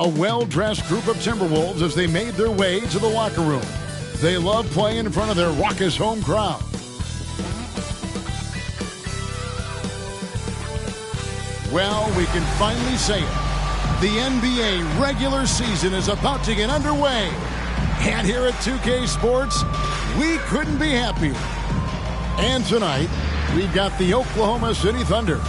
A well-dressed group of Timberwolves as they made their way to the locker room. They love playing in front of their raucous home crowd. Well, we can finally say it. The NBA regular season is about to get underway. And here at 2K Sports, we couldn't be happier. And tonight, we've got the Oklahoma City Thunder.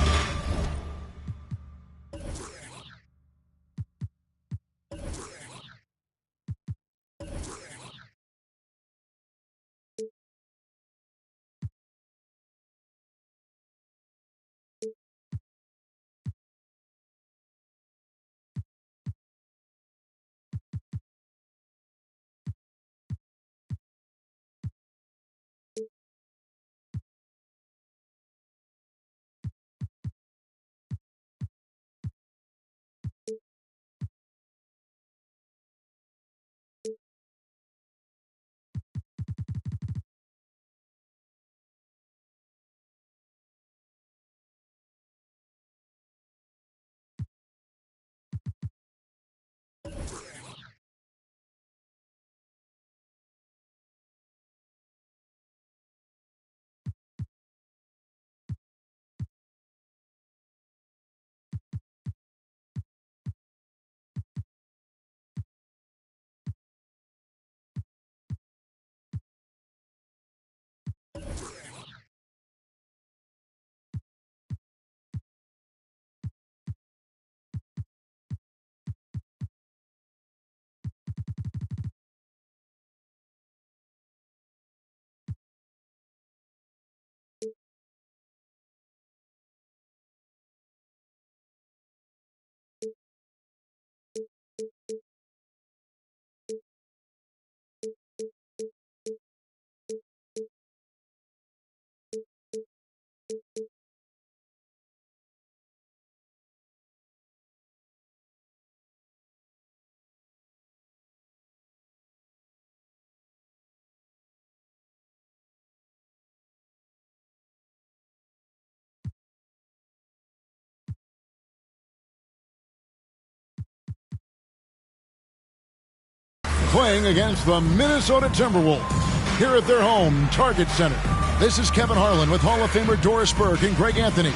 Playing against the Minnesota Timberwolves here at their home Target Center. This is Kevin Harlan with Hall of Famer Doris Burke and Greg Anthony,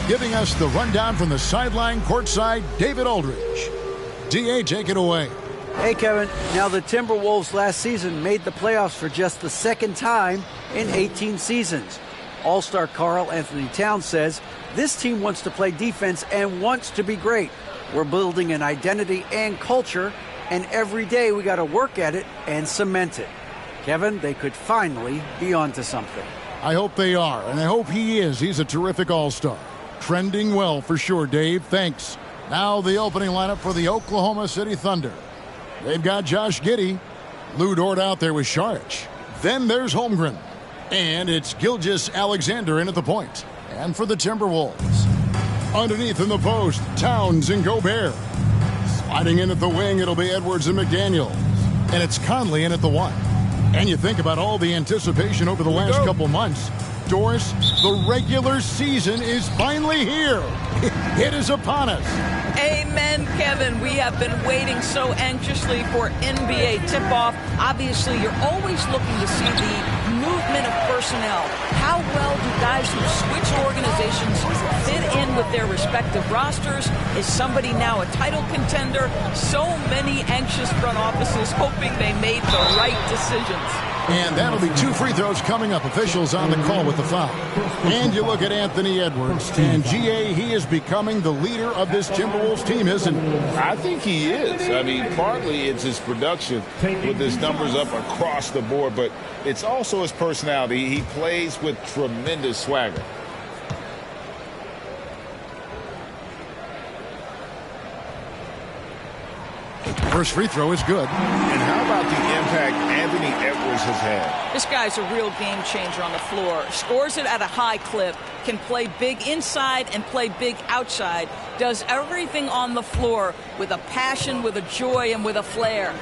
giving us the rundown from the sideline courtside, David Aldridge. DA, take it away. Hey, Kevin. Now, the Timberwolves last season made the playoffs for just the second time in 18 seasons. All-star Karl Anthony Towns says this team wants to play defense and wants to be great. We're building an identity and culture, and every day we got to work at it and cement it. Kevin, they could finally be onto something. I hope they are, and I hope he is. He's a terrific all-star. Trending well for sure, Dave. Thanks. Now the opening lineup for the Oklahoma City Thunder. They've got Josh Giddey. Lou Dort out there with Saric. Then there's Holmgren. And it's Gilgeous-Alexander in at the point. And for the Timberwolves, underneath in the post, Towns and Gobert. Sliding in at the wing, it'll be Edwards and McDaniels. And it's Conley in at the one. And you think about all the anticipation over the last couple months. Doris, the regular season is finally here. It is upon us. Amen, Kevin. We have been waiting so anxiously for NBA tip-off. Obviously, you're always looking to see the movement of personnel. How well do guys who switched organizations fit in with their respective rosters? Is somebody now a title contender? So many anxious front offices hoping they made the right decisions. And that'll be 2 free throws coming up. Officials on the call with the foul. And you look at Anthony Edwards. And, G.A., he is becoming the leader of this Timberwolves team, isn't he? I think he is. I mean, partly it's his production with his numbers up across the board, but it's also his personality. He plays with tremendous swagger. First free throw is good. And how about the impact Anthony Edwards has had? This guy's a real game changer on the floor. Scores it at a high clip, can play big inside and play big outside, does everything on the floor with a passion, with a joy, and with a flair.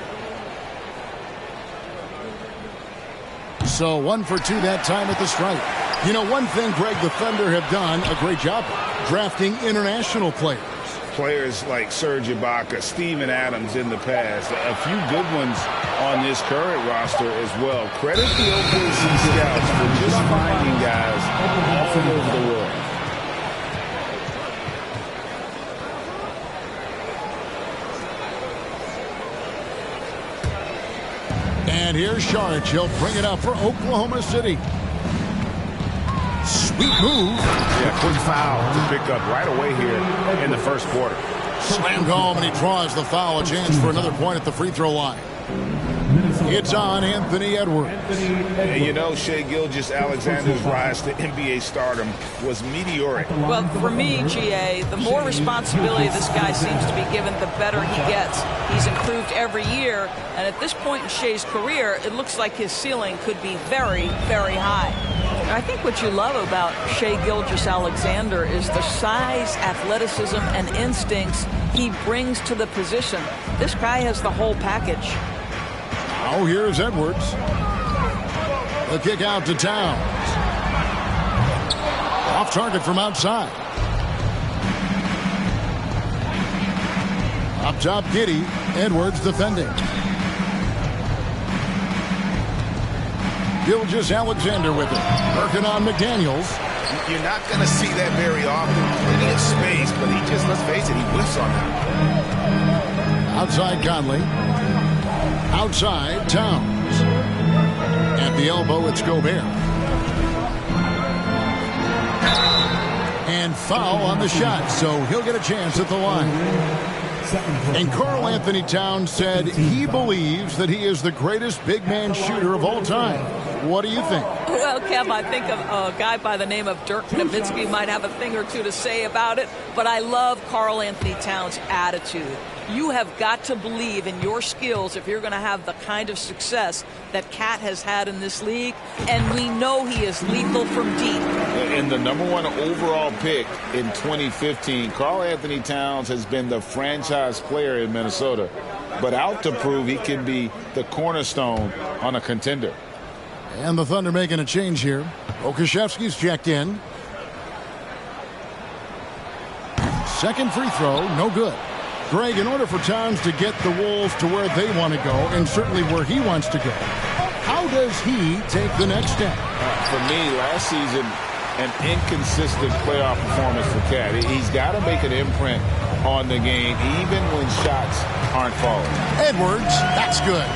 So 1 for 2 that time at the stripe. You know, one thing, Greg, the Thunder have done a great job of drafting international players. players like Serge Ibaka, Steven Adams in the past, a few good ones on this current roster as well. Credit the OKC scouts for just finding guys all over the world. And here's Saric. He'll bring it up for Oklahoma City. Sweet move. Yeah, quick foul to pick up right away here in the first quarter. Slammed home, and he draws the foul. A chance for another point at the free throw line. It's on Anthony Edwards. And you know, Shai Gilgeous-Alexander's rise to NBA stardom was meteoric. Well, for me, GA, the more responsibility this guy seems to be given, the better he gets. He's improved every year, and at this point in Shai's career, it looks like his ceiling could be very, very high. And I think what you love about Shai Gilgeous-Alexander is the size, athleticism, and instincts he brings to the position. This guy has the whole package. Now here's Edwards. The kick out to Towns. Off target from outside. Up top, Giddey. Edwards defending. Gilgeous-Alexander with it. Working on McDaniels. You're not going to see that very often. Plenty of space, but he just, let's face it, he whiffs on that. Outside Conley. Outside Towns. At the elbow, it's Gobert. And foul on the shot, so he'll get a chance at the line. And Karl Anthony Towns said he believes that he is the greatest big man shooter of all time. What do you think? Well, Kev, I think a guy by the name of Dirk Nowitzki might have a thing or two to say about it, but I love Karl Anthony Towns' attitude. You have got to believe in your skills if you're going to have the kind of success that Cat has had in this league, and we know he is lethal from deep. And the #1 overall pick in 2015, Karl Anthony Towns has been the franchise player in Minnesota, but out to prove he can be the cornerstone on a contender. And the Thunder making a change here. Okashevsky's checked in. Second free throw, no good. Greg, in order for Towns to get the Wolves to where they want to go, and certainly where he wants to go, how does he take the next step? For me, last season, an inconsistent playoff performance for Cat. He's got to make an imprint on the game, even when shots aren't falling. Edwards, that's good.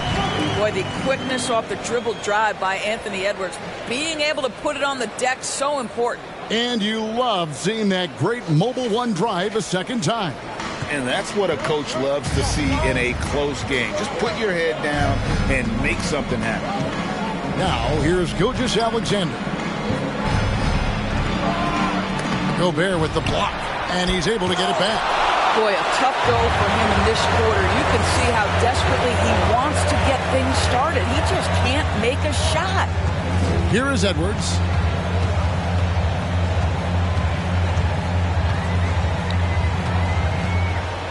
Boy, the quickness off the dribble drive by Anthony Edwards. Being able to put it on the deck, so important. And you love seeing that great mobile one drive a second time. And that's what a coach loves to see in a close game. Just put your head down and make something happen. Now, here's Gilgeous-Alexander. Gobert with the block, and he's able to get it back. Boy, a tough go for him in this quarter. You can see how desperately he wants to get things started. He just can't make a shot. Here is Edwards.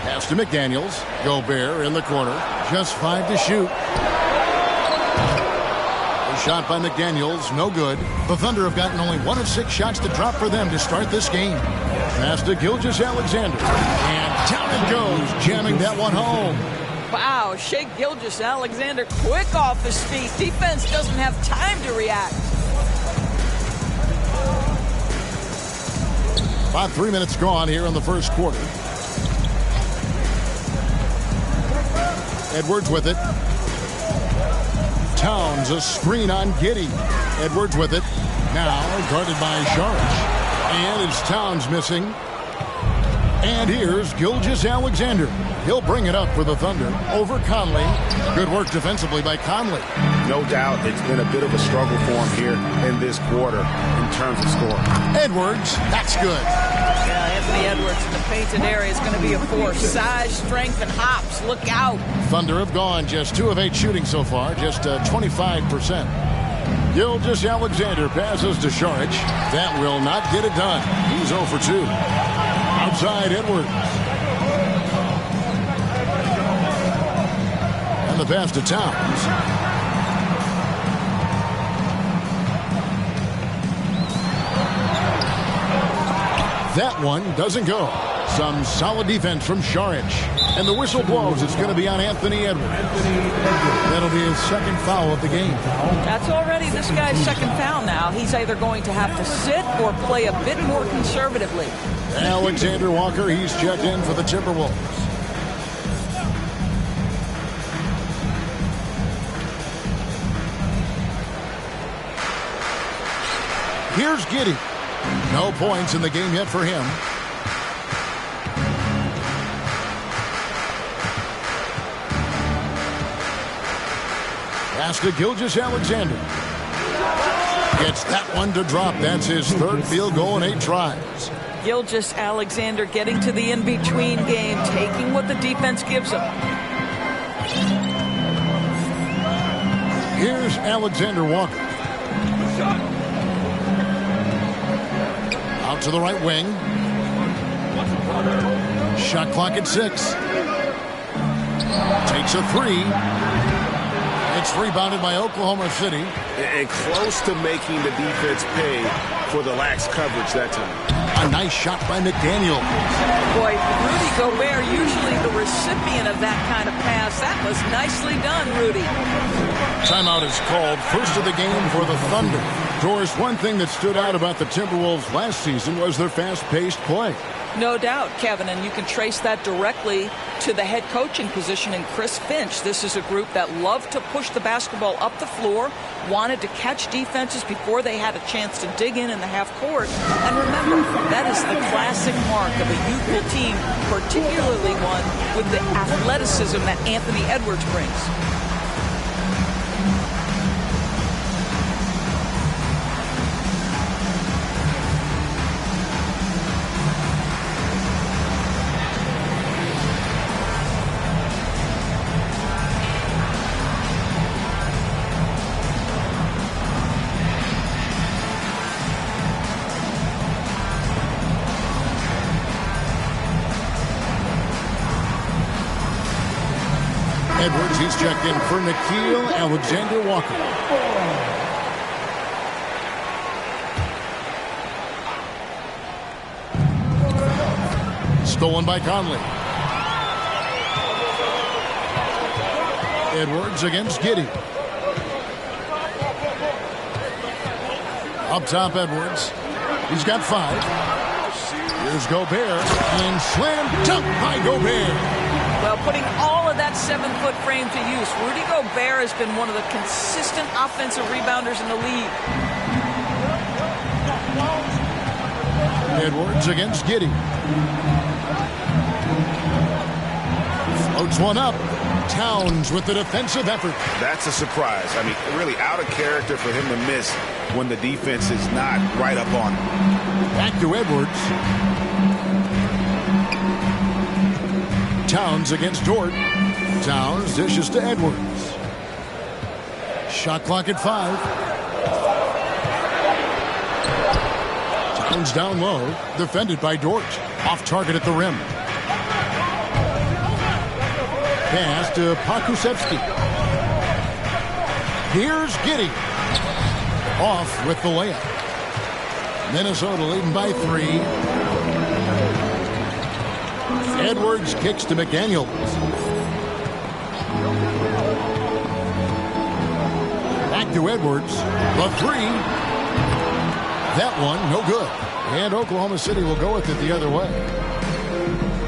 Pass to McDaniels. Gobert in the corner. Just 5 to shoot. A shot by McDaniels, no good. The Thunder have gotten only 1 of 6 shots to drop for them to start this game. Pass to Gilgeous-Alexander. And down it goes, jamming that one home. Wow, Shai Gilgeous-Alexander quick off his feet. Defense doesn't have time to react. About 3 minutes gone here in the first quarter. Edwards with it. Towns, a screen on Giddey. Edwards with it. Now guarded by Saric. And it's Towns missing. And here's Gilgeous-Alexander. He'll bring it up for the Thunder over Conley. Good work defensively by Conley. No doubt it's been a bit of a struggle for him here in this quarter in terms of scoring. Edwards, that's good. Yeah, Anthony Edwards in the painted area is going to be a force. Size, strength, and hops. Look out. Thunder have gone just 2 of 8 shooting so far, just 25%. Gilgeous-Alexander passes to Saric. That will not get it done. He's 0 for 2. Outside Edwards. And the pass to Towns. That one doesn't go. Some solid defense from Šarić. And the whistle blows. It's going to be on Anthony Edwards. That'll be his second foul of the game. That's already this guy's second foul now. He's either going to have to sit or play a bit more conservatively. Alexander Walker, he's checked in for the Timberwolves. Here's Giddey. No points in the game yet for him. Pass to Gilgeous-Alexander. Gets that one to drop. That's his third field goal in 8 tries. Gilgeous-Alexander getting to the in-between game, taking what the defense gives him. Here's Alexander Walker. Out to the right wing. Shot clock at 6. Takes a 3. It's rebounded by Oklahoma City. And close to making the defense pay for the lax coverage that time. A nice shot by McDaniel. Boy, Rudy Gobert, usually the recipient of that kind of pass. That was nicely done, Rudy. Timeout is called. First of the game for the Thunder. Doris, one thing that stood out about the Timberwolves last season was their fast-paced play. No doubt, Kevin, and you can trace that directly to the head coaching position in Chris Finch. This is a group that loved to push the basketball up the floor, wanted to catch defenses before they had a chance to dig in the half court. And remember, that is the classic mark of a youthful team, particularly one with the athleticism that Anthony Edwards brings. Edwards, he's checked in for Nickeil Alexander-Walker. Stolen by Conley. Edwards against Giddey. Up top, Edwards. He's got 5. Here's Gobert. And slam dunk by Gobert. Well, putting all of that 7-foot frame to use, Rudy Gobert has been one of the consistent offensive rebounders in the league. Edwards against Giddey. Floats one up. Towns with the defensive effort. That's a surprise. I mean, really out of character for him to miss when the defense is not right up on him. Back to Edwards. Towns against Dort. Towns dishes to Edwards. Shot clock at 5. Towns down low. Defended by Dort. Off target at the rim. Pass to Pokusevski. Here's Giddey. Off with the layup. Minnesota leading by 3. Edwards kicks to McDaniel. Back to Edwards. The 3. That one, no good. And Oklahoma City will go with it the other way.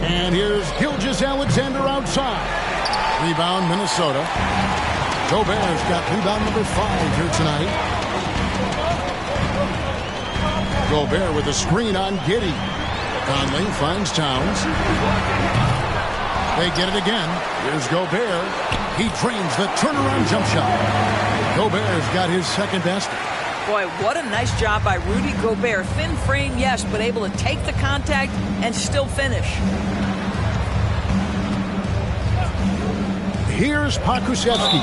And here's Gilgeous-Alexander outside. Rebound, Minnesota. Gobert's got rebound number 5 here tonight. Gobert with a screen on Giddey. Conley finds Towns. They get it again. Here's Gobert. He trains the turnaround jump shot. Gobert's got his second basket. Boy, what a nice job by Rudy Gobert. Thin frame, yes, but able to take the contact and still finish. Here's Pokusevski.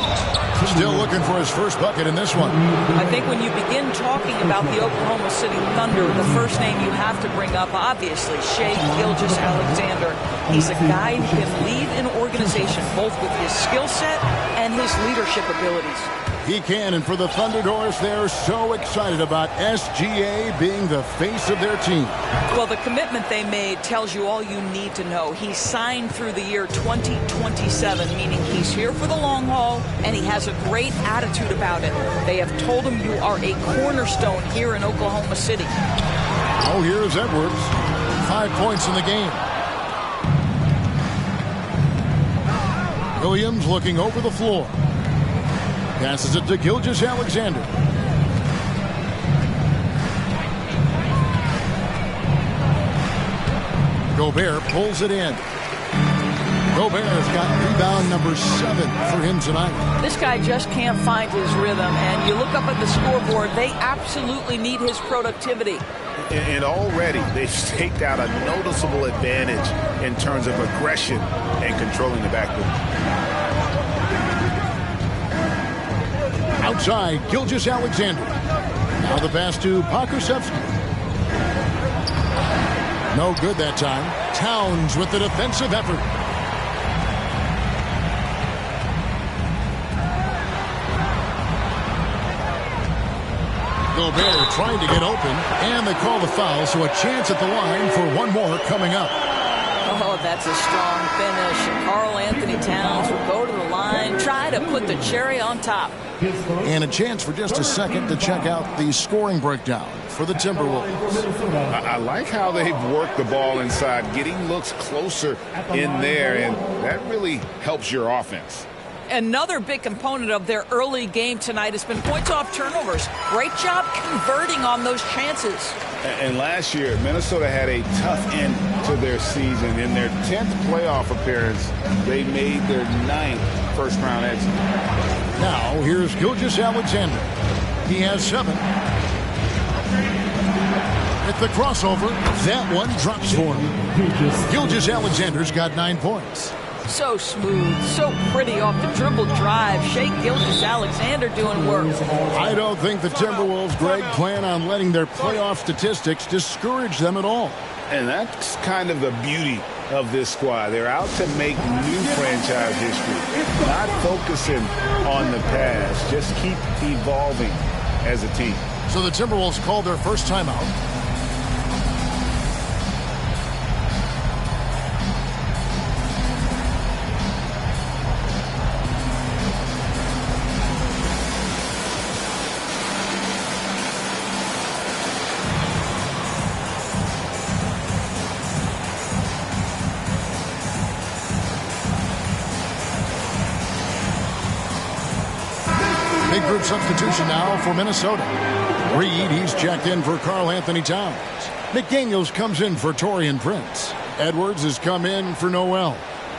Still looking for his first bucket in this one. I think when you begin talking about the Oklahoma City Thunder, the first name you have to bring up, obviously, Shai Gilgeous-Alexander. He's a guy who can lead an organization, both with his skill set and his leadership abilities. He can, and for the Thunderbirds, they're so excited about SGA being the face of their team. Well, the commitment they made tells you all you need to know. He signed through the year 2027, meaning he's here for the long haul, and he has a great attitude about it. They have told him you are a cornerstone here in Oklahoma City. Oh, here's Edwards. 5 points in the game. Williams looking over the floor. Passes it to Gilgeous-Alexander. Gobert pulls it in. Gobert has got rebound number 7 for him tonight. This guy just can't find his rhythm, and you look up at the scoreboard, they absolutely need his productivity. And already they've staked out a noticeable advantage in terms of aggression and controlling the backcourt. Outside, Gilgeous-Alexander. Now the pass to Pokusevski. No good that time. Towns with the defensive effort. Gobert trying to get open, and they call the foul, so a chance at the line for one more coming up. Oh, that's a strong finish. Karl Anthony Towns will go to the line, try to put the cherry on top. And a chance for just a second to check out the scoring breakdown for the Timberwolves. I like how they've worked the ball inside, getting looks closer in there, and that really helps your offense. Another big component of their early game tonight has been points off turnovers. Great job converting on those chances. And last year, Minnesota had a tough end to their season. In their 10th playoff appearance, they made their 9th first-round exit. Now, here's Gilgeous-Alexander. He has 7. At the crossover, that one drops for him. Gilgeous-Alexander's got 9 points. So smooth, so pretty off the dribble drive. Shai Gilgeous-Alexander doing work. I don't think the Timberwolves, Greg, plan on letting their playoff statistics discourage them at all. And that's kind of the beauty of this squad. They're out to make new franchise history, not focusing on the past, just keep evolving as a team. So the Timberwolves called their first timeout. Big group substitution now for Minnesota. Reed, he's checked in for Karl Anthony Towns. McDaniels comes in for Taurean Prince. Edwards has come in for Noel.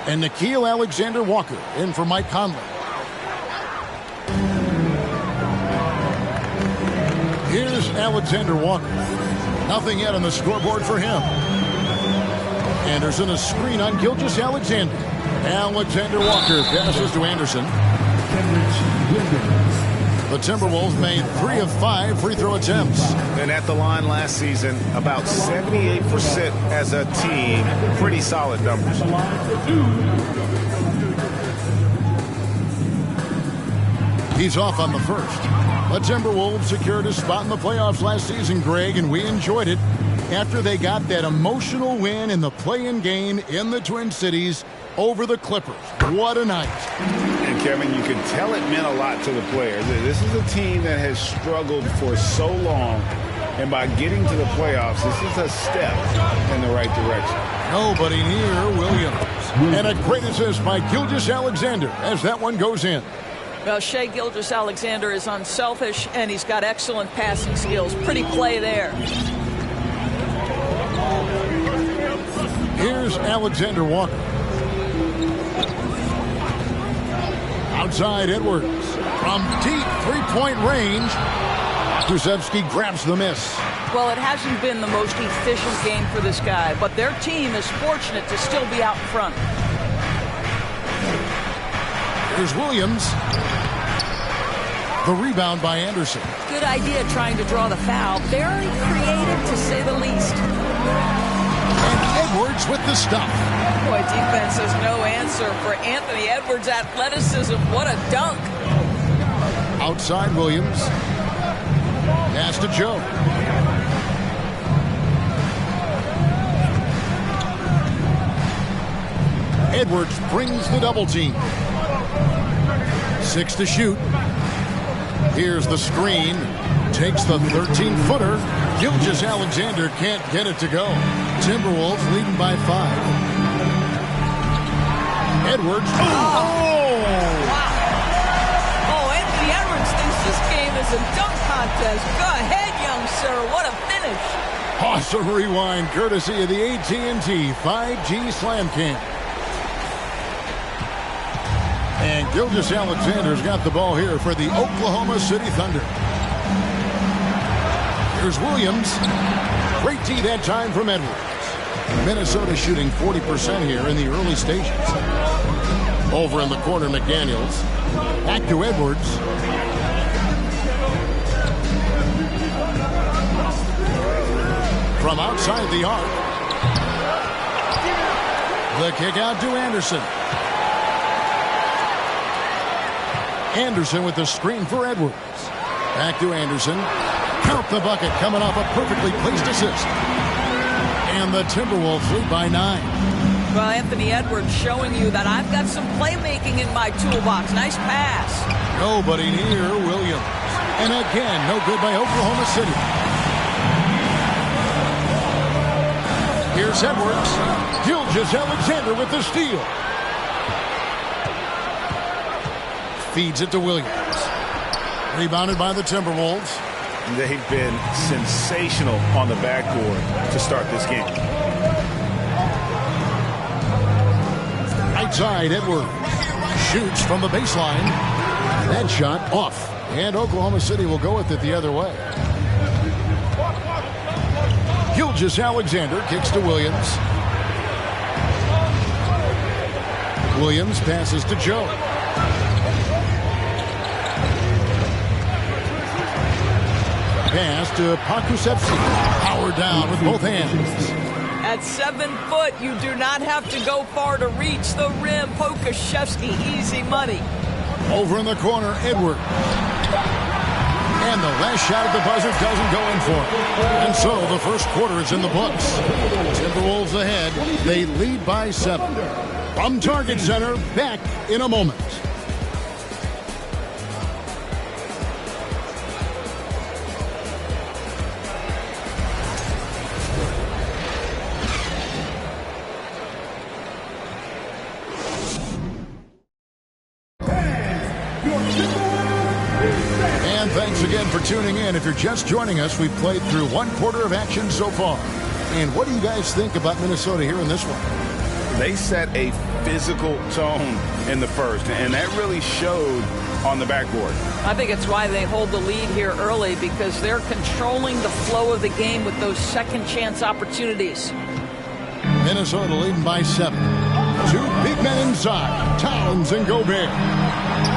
And Nickeil Alexander-Walker in for Mike Conley. Here's Alexander-Walker. Nothing yet on the scoreboard for him. Anderson a screen on Gilgeous-Alexander. Alexander-Walker passes to Anderson. The Timberwolves made 3 of 5 free throw attempts. And at the line last season, about 78% as a team. Pretty solid numbers. He's off on the first. The Timberwolves secured a spot in the playoffs last season, Greg, and we enjoyed it after they got that emotional win in the play-in game in the Twin Cities over the Clippers. What a night. And Kevin, you can tell it meant a lot to the players. This is a team that has struggled for so long, and by getting to the playoffs, this is a step in the right direction. Nobody near Williams. And a great assist by Gilgeous-Alexander as that one goes in. Well, Shai Gilgeous-Alexander is unselfish, and he's got excellent passing skills. Pretty play there. Here's Alexander-Walker. Outside Edwards. From deep three-point range, Pokusevski grabs the miss. Well, it hasn't been the most efficient game for this guy, but their team is fortunate to still be out in front. Here's Williams. The rebound by Anderson. Good idea trying to draw the foul. Very creative, to say the least. And Edwards with the stuff. Boy, defense has no answer for Anthony Edwards' athleticism. What a dunk. Outside Williams. Pass to Joe. Edwards brings the double team. 6 to shoot. Here's the screen. Takes the 13-footer. Gilgeous-Alexander can't get it to go. Timberwolves leading by 5. Edwards. Wow. Oh, Anthony Edwards thinks this game is a dunk contest. Go ahead, young sir. What a finish. Awesome rewind courtesy of the AT&T 5G Slam Cam. And Gilgeous-Alexander's got the ball here for the Oklahoma City Thunder. Here's Williams. Great tee that time from Edwards. Minnesota shooting 40% here in the early stages. Over in the corner, McDaniels. Back to Edwards. From outside the arc. The kick out to Anderson. Anderson with the screen for Edwards. Back to Anderson. Count the bucket coming off a perfectly placed assist. And the Timberwolves lead by 9. Well, Anthony Edwards showing you that I've got some playmaking in my toolbox. Nice pass. Nobody near Williams. And again, no good by Oklahoma City. Here's Edwards. Gilgeous-Alexander with the steal. Feeds it to Williams. Rebounded by the Timberwolves. They've been sensational on the backboard to start this game. Right side, Edwards shoots from the baseline. That shot off. And Oklahoma City will go with it the other way. Gilgeous-Alexander kicks to Williams. Williams passes to Joe. Pass to Pokusevski. Power down with both hands. At 7 foot, you do not have to go far to reach the rim. Pokusevski, easy money. Over in the corner, Edwards. And the last shot at the buzzer doesn't go in for it. And so the first quarter is in the books. Timberwolves ahead. They lead by 7. From Target Center, back in a moment. Thanks again for tuning in. If you're just joining us, we've played through 1 quarter of action so far. And what do you guys think about Minnesota here in this one? They set a physical tone in the first, and that really showed on the backboard. I think it's why they hold the lead here early, because they're controlling the flow of the game with those second chance opportunities. Minnesota leading by 7. 2 big men inside, Towns and Gobert.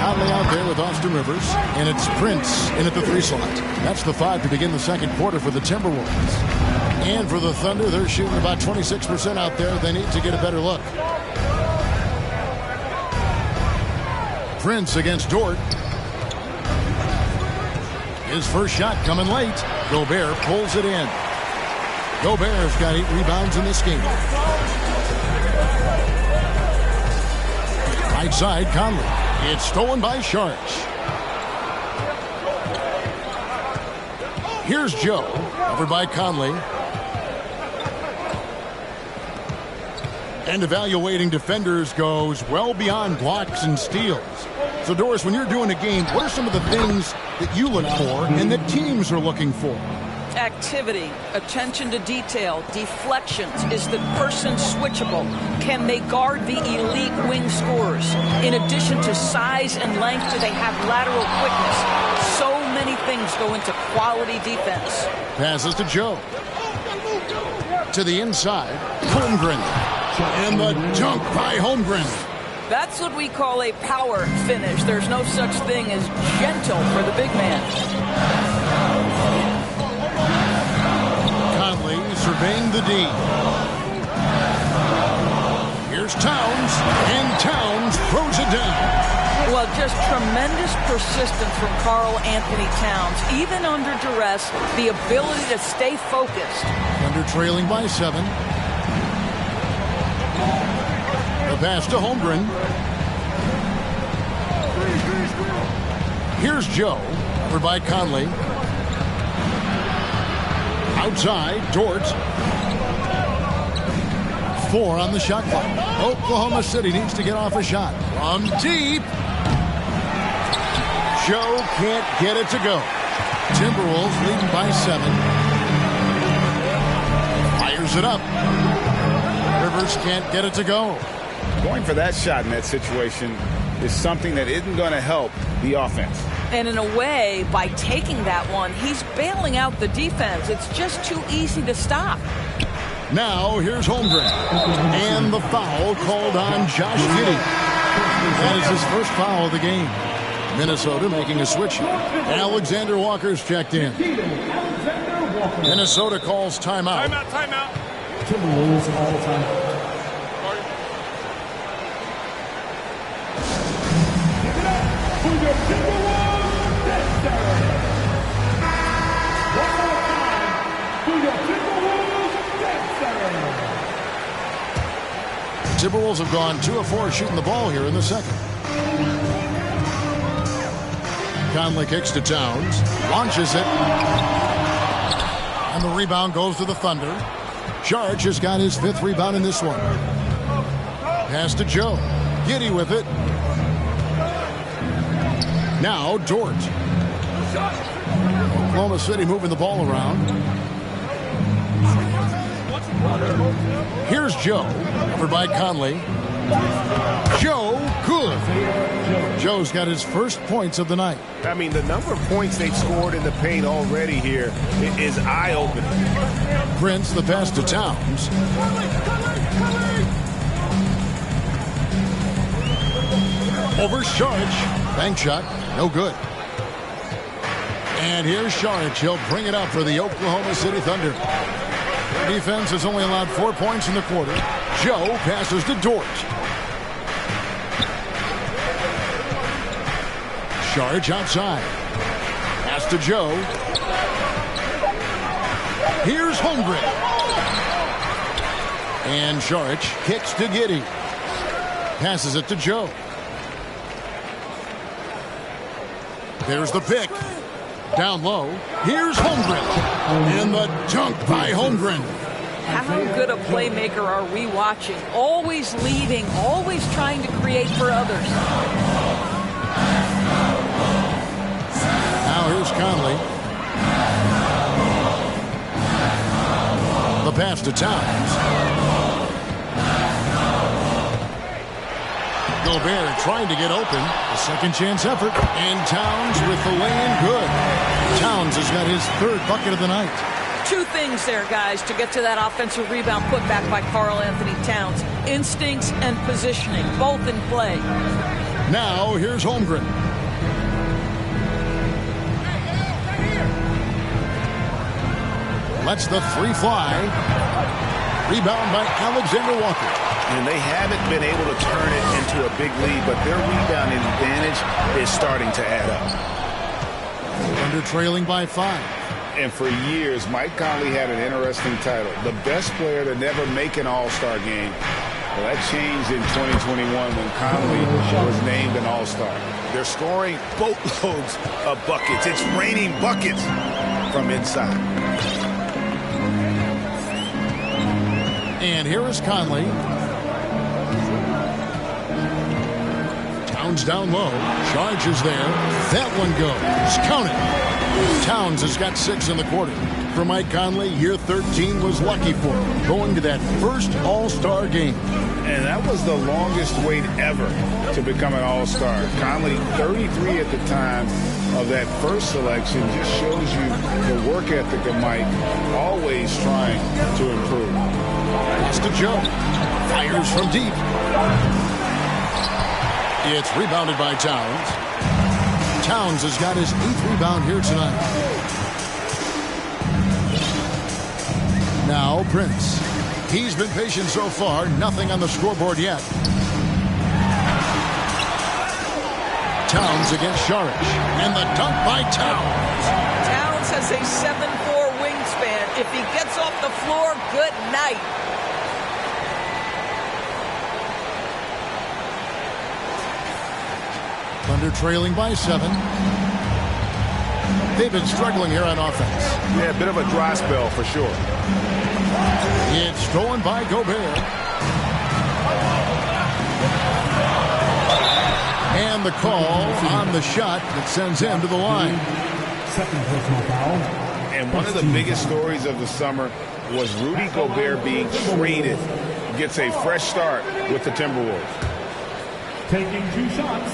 Conley out there with Austin Rivers, and it's Prince in at the 3 slot. That's the 5 to begin the second quarter for the Timberwolves. And for the Thunder, they're shooting about 26% out there. They need to get a better look. Prince against Dort. His first shot coming late. Gobert pulls it in. Gobert's got 8 rebounds in this game. Right side, Conley. It's stolen by Saric. Here's Joe, covered by Conley. And evaluating defenders goes well beyond blocks and steals. So, Doris, when you're doing a game, what are some of the things that you look for and that teams are looking for? Activity, attention to detail, deflections. Is the person switchable? Can they guard the elite wing scorers? In addition to size and length, do they have lateral quickness? So many things go into quality defense. Passes to Joe. To the inside, Holmgren. And the dunk by Holmgren. That's what we call a power finish. There's no such thing as gentle for the big man. Conley surveying the D. Here's Towns, and Towns throws it down. Well, Just tremendous persistence from Karl Anthony Towns. Even under duress, the ability to stay focused. Thunder trailing by 7. The pass to Holmgren. Here's Joe, covered by Conley. Outside, Dort. 4 on the shot clock. Oklahoma City needs to get off a shot. From deep. Joe can't get it to go. Timberwolves leading by 7. Fires it up. Rivers can't get it to go. Going for that shot in that situation is something that isn't going to help the offense. And in a way, by taking that one, he's bailing out the defense. It's just too easy to stop. Now, here's Holmgren. And the foul called on Josh Giddey. That is his first foul of the game. Minnesota making a switch here. Alexander Walker's checked in. Minnesota calls timeout. Timeout. Timberwolves all time. Timberwolves have gone 2 of 4 shooting the ball here in the second. Conley kicks to Towns, launches it, and the rebound goes to the Thunder. Saric has got his 5th rebound in this one. Pass to Joe. Giddey with it. Now Dort. Oklahoma City moving the ball around. Here's Joe, covered by Conley. Joe, good. Joe's got his first points of the night. I mean, the number of points they've scored in the paint already here is eye-opening. Prince, the pass to Towns. Over Saric. Bank shot, no good. And here's Saric. He'll bring it up for the Oklahoma City Thunder. Their defense has only allowed 4 points in the quarter. Joe passes to Dort. Saric outside. Pass to Joe. Here's Holmgren. And Saric kicks to Giddey. Passes it to Joe. There's the pick. Down low. Here's Holmgren. And the dunk by Holmgren. How good a playmaker are we watching? Always leading, always trying to create for others. Now here's Conley. The pass to Towns. Gobert trying to get open. A second chance effort. And Towns with the lay-in good. Towns has got his 3rd bucket of the night. 2 things there, guys, to get to that offensive rebound put back by Karl Anthony Towns. Instincts and positioning, both in play. Now here's Holmgren. Lets the 3 fly. Rebound by Alexander Walker. And they haven't been able to turn it into a big lead, but their rebounding advantage is starting to add up. Under trailing by 5. And for years, Mike Conley had an interesting title, the best player to never make an All-Star game. Well, that changed in 2021 when Conley was named an All-Star. They're scoring boatloads of buckets. It's raining buckets from inside. And here is Conley. Towns down low. Charge is there. That one goes. Count it. Towns has got 6 in the quarter. For Mike Conley, year 13 was lucky for him, going to that first All-Star game. And that was the longest wait ever to become an All-Star. Conley, 33 at the time of that first selection, just shows you the work ethic of Mike, always trying to improve. Pass to Joe. Fires from deep. It's rebounded by Towns. Towns has got his 8th rebound here tonight. Now Prince. He's been patient so far. Nothing on the scoreboard yet. Towns against Saric. And the dunk by Towns. Towns has a 7'4" wingspan. If he gets off the floor, good night. Thunder trailing by 7. They've been struggling here on offense. Yeah, a bit of a dry spell for sure. It's stolen by Gobert. And the call on the shot that sends him to the line. Second personal foul. And one of the biggest stories of the summer was Rudy Gobert being traded. Gets a fresh start with the Timberwolves. Taking 2 shots.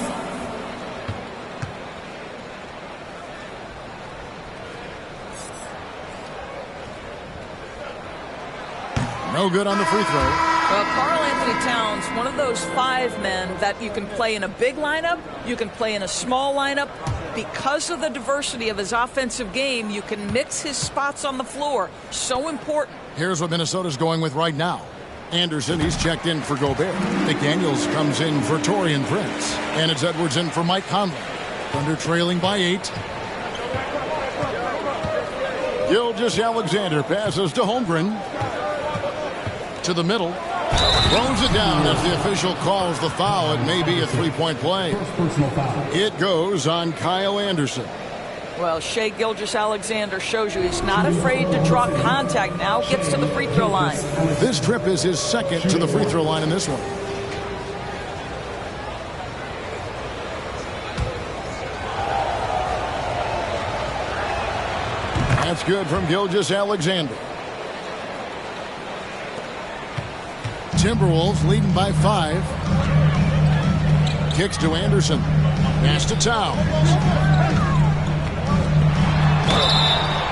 No good on the free throw. Well, Karl Anthony Towns, one of those 5 men that you can play in a big lineup, you can play in a small lineup. Because of the diversity of his offensive game, you can mix his spots on the floor. So important. Here's what Minnesota's going with right now. Anderson, he's checked in for Gobert. McDaniels comes in for Taurean Prince. And it's Edwards in for Mike Conley. Thunder trailing by 8. Gilgeous-Alexander passes to Holmgren. To the middle. Throws it down as the official calls the foul. It may be a 3-point play. First personal foul. It goes on Kyle Anderson. Well, Shai Gilgeous-Alexander shows you he's not afraid to draw contact now. Gets to the free throw line. This trip is his second to the free throw line in this one. That's good from Gilgeous-Alexander. Timberwolves leading by 5. Kicks to Anderson. Pass to Towns.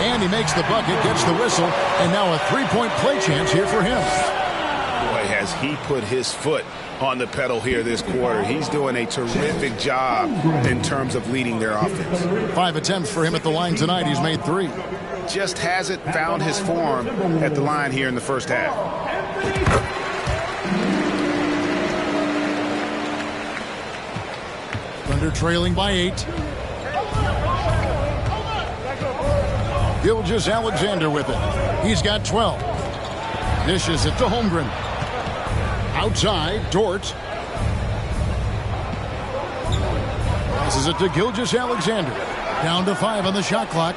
And he makes the bucket, gets the whistle, and now a 3-point play chance here for him. Boy, has he put his foot on the pedal here this quarter. He's doing a terrific job in terms of leading their offense. 5 attempts for him at the line tonight. He's made 3. Just hasn't found his form at the line here in the first half. Thunder trailing by 8. Gilgeous-Alexander with it. He's got 12. Dishes it to Holmgren. Outside, Dort. Passes it to Gilgeous-Alexander. Down to 5 on the shot clock.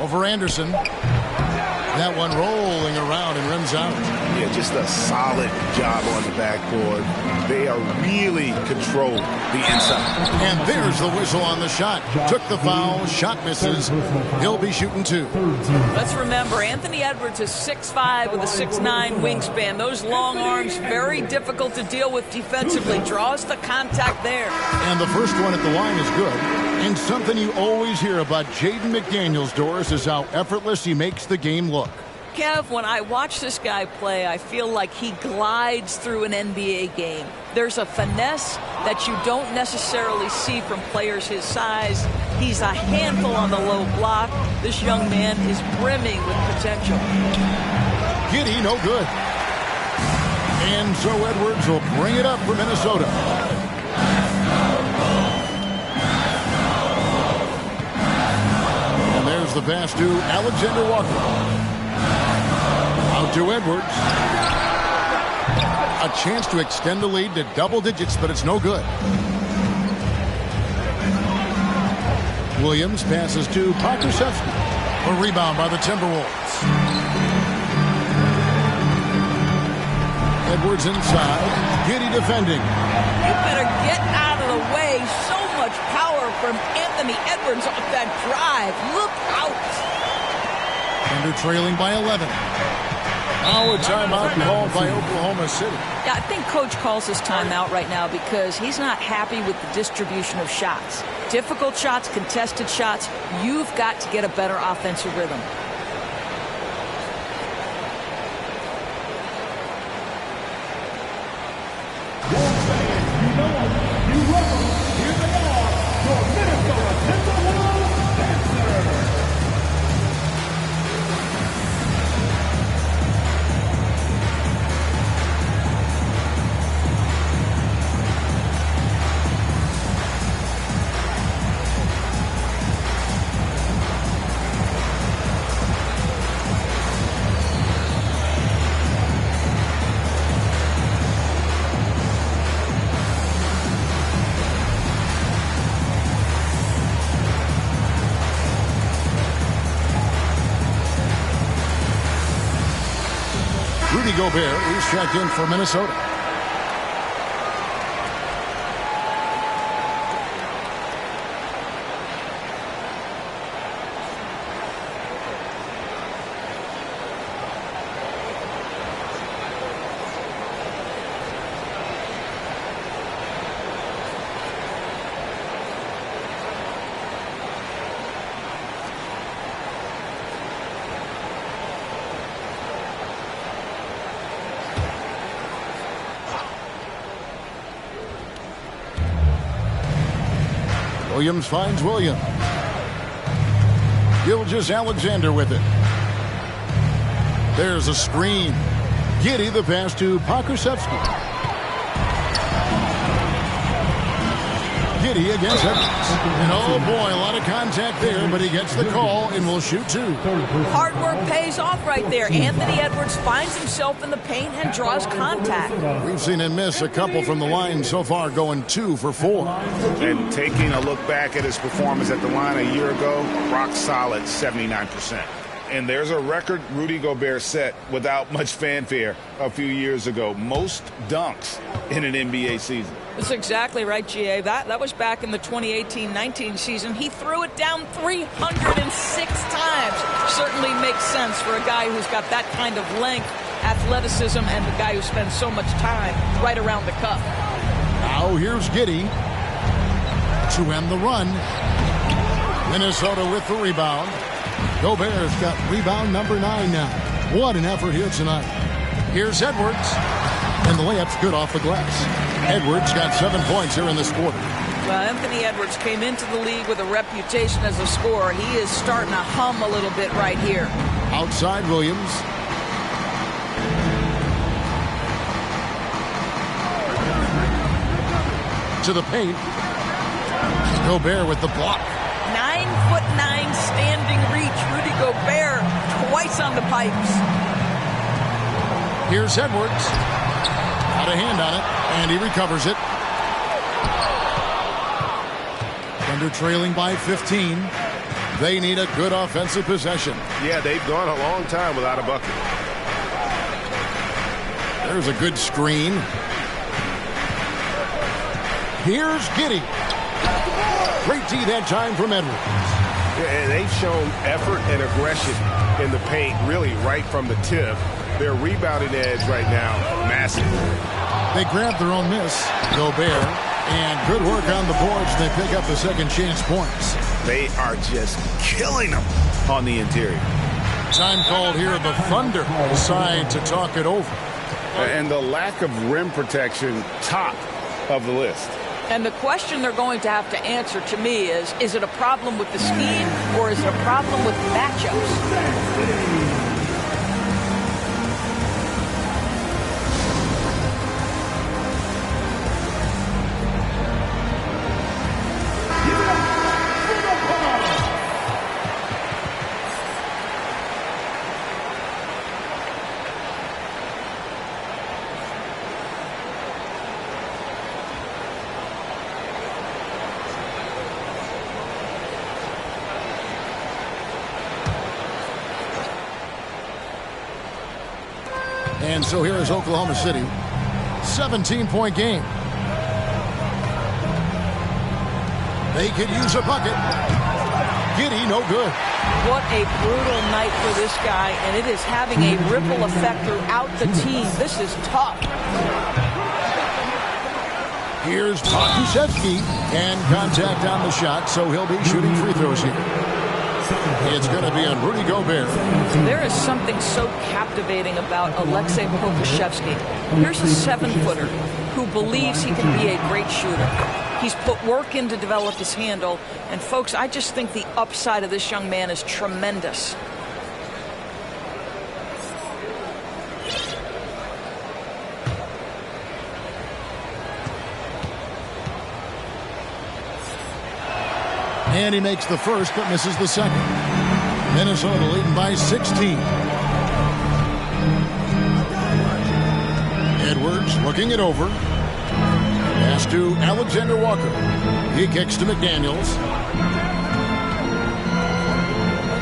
Over Anderson. That one rolling around and rims out. Yeah, just a solid job on the backboard. They are really controlled the inside. And there's the whistle on the shot. Took the foul, shot misses. He'll be shooting 2. Let's remember, Anthony Edwards is 6'5" with a 6'9" wingspan. Those long arms, very difficult to deal with defensively. Draws the contact there. And the first one at the line is good. And something you always hear about Jaden McDaniels, Doris, is how effortless he makes the game look. Kev, when I watch this guy play, I feel like he glides through an NBA game. There's a finesse that you don't necessarily see from players his size. He's a handful on the low block. This young man is brimming with potential. Giddey, no good. And so Edwards will bring it up for Minnesota. And there's the pass to Alexander Walker. Out to Edwards. A chance to extend the lead to double digits, but it's no good. Williams passes to Pokusevski. A rebound by the Timberwolves. Edwards inside. Giddey defending. You better get out of the way. So much power from Anthony Edwards off that drive. Look out. Thunder trailing by 11. Now a timeout called by Oklahoma City. Yeah, I think Coach calls this timeout right now because he's not happy with the distribution of shots. Difficult shots, contested shots. You've got to get a better offensive rhythm. Gobert. He's checked in for Minnesota. Williams finds Williams. Gilgeous-Alexander with it. There's a screen. Giddey the pass to Pokusevski. Giddey against Edwards. And oh boy, a lot of contact there, but he gets the call and will shoot two. Hard work pays off right there. Anthony Edwards finds himself in the paint and draws contact. We've seen him miss a couple from the line so far, going 2 for 4. And taking a look back at his performance at the line a year ago, rock solid 79%. And there's a record Rudy Gobert set without much fanfare a few years ago. Most dunks in an NBA season. That's exactly right, G.A. That was back in the 2018-19 season. He threw it down 306 times. Certainly makes sense for a guy who's got that kind of length, athleticism, and the guy who spends so much time right around the cup. Now here's Giddey to end the run. Minnesota with the rebound. Gobert's got rebound number 9 now. What an effort here tonight. Here's Edwards. And the layup's good off the glass. Edwards got 7 points here in this quarter. Well, Anthony Edwards came into the league with a reputation as a scorer. He is starting to hum a little bit right here. Outside Williams. To the paint. Gobert with the block. 9'9" standing reach. Rudy Gobert twice on the pipes. Here's Edwards. Got a hand on it, and he recovers it. Thunder trailing by 15. They need a good offensive possession. Yeah, they've gone a long time without a bucket. There's a good screen. Here's Giddey. Great D that time from Edwards. Yeah, and they've shown effort and aggression in the paint, really right from the tip. Their rebounding edge right now, massive. They grab their own miss, Gobert, and good work on the boards. They pick up the second chance points. They are just killing them on the interior. Time called here. The Thunder decide to talk it over. And the lack of rim protection, top of the list. And the question they're going to have to answer to me is it a problem with the scheme or is it a problem with matchups? And so here is Oklahoma City. 17-point game. They could use a bucket. Giddey, no good. What a brutal night for this guy, and it is having a ripple effect throughout the team. This is tough. Here's Pokusevski, and contact on the shot, so he'll be shooting free throws here. It's going to be on Rudy Gobert. There is something so captivating about Aleksej Pokusevski. Here's a 7-footer who believes he can be a great shooter. He's put work in to develop his handle. And, folks, I just think the upside of this young man is tremendous. And he makes the first, but misses the second. Minnesota leading by 16. Edwards looking it over. Pass to Alexander Walker. He kicks to McDaniels.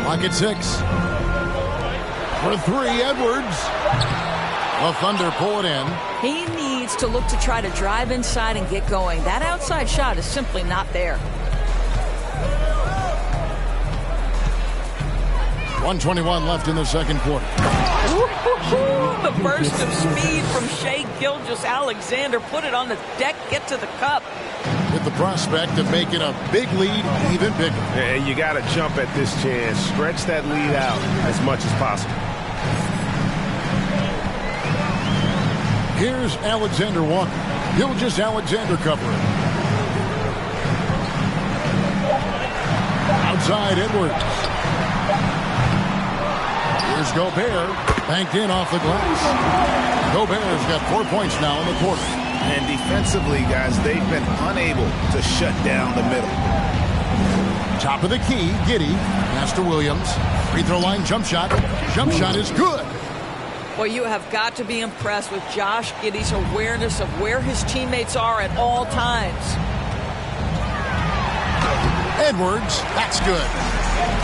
Pocket 6. For 3, Edwards. The Thunder pull it in. He needs to look to try to drive inside and get going. That outside shot is simply not there. 1:21 left in the second quarter. The burst of speed from Shai Gilgeous-Alexander. Put it on the deck, get to the cup. With the prospect of making a big lead even bigger. And you got to jump at this chance. Stretch that lead out as much as possible. Here's Alexander Walker. Gilgeous-Alexander covering. Outside Edwards. Here's Gobert. Banked in off the glass. Gobert's got 4 points now in the quarter. And defensively, guys, they've been unable to shut down the middle. Top of the key, Giddey. Pass to Williams. Free throw line jump shot. Jump shot is good. Well, you have got to be impressed with Josh Giddey's awareness of where his teammates are at all times. Edwards, that's good.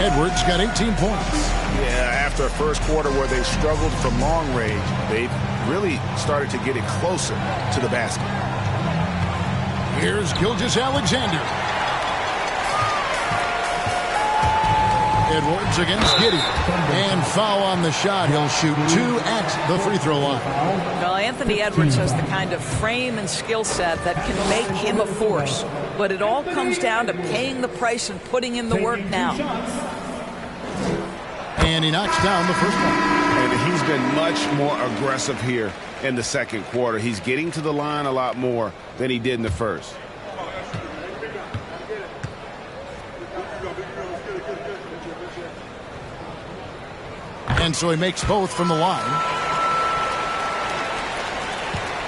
Edwards got 18 points. Yeah, after a first quarter where they struggled from long range, they really started to get it closer to the basket. Here's Gilgeous-Alexander. Edwards against Giddey. And foul on the shot. He'll shoot 2 at the free throw line. Well, Anthony Edwards has the kind of frame and skill set that can make him a force. But it all comes down to paying the price and putting in the work now. And he knocks down the first one. And he's been much more aggressive here in the second quarter. He's getting to the line a lot more than he did in the first. And so he makes both from the line.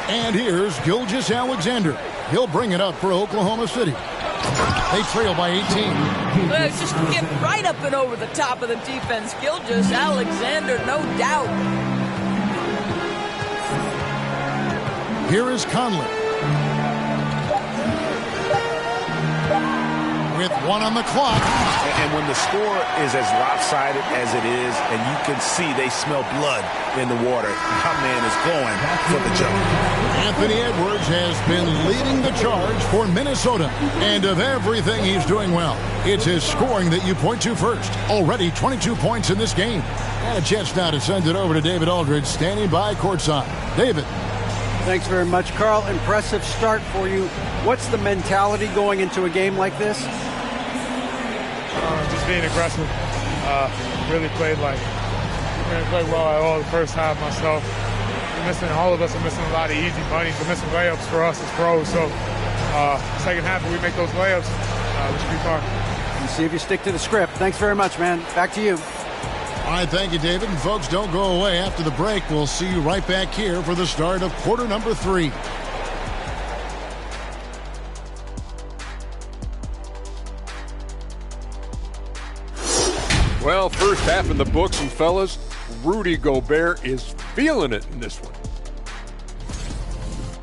And here's Gilgeous-Alexander. He'll bring it up for Oklahoma City. They trail by 18. Just get right up and over the top of the defense. Gilgeous-Alexander, no doubt. Here is Conley. With 1 on the clock. And when the score is as lopsided as it is, and you can see they smell blood in the water, our man is going for the jump. Anthony Edwards has been leading the charge for Minnesota. And of everything he's doing well, it's his scoring that you point to first. Already 22 points in this game. And a chance now to send it over to David Aldridge, standing by courtside. David. Thanks very much, Carl. Impressive start for you. What's the mentality going into a game like this? Just being aggressive. Really played well at all the first half myself. All of us are missing a lot of easy money. We're missing layups for us as pros. So second half, if we make those layups, we should be fine. And see if you stick to the script. Thanks very much, man. Back to you. All right, thank you, David. And folks, don't go away. After the break, we'll see you right back here for the start of quarter number 3. Well, first half in the books, and fellas, Rudy Gobert is feeling it in this one.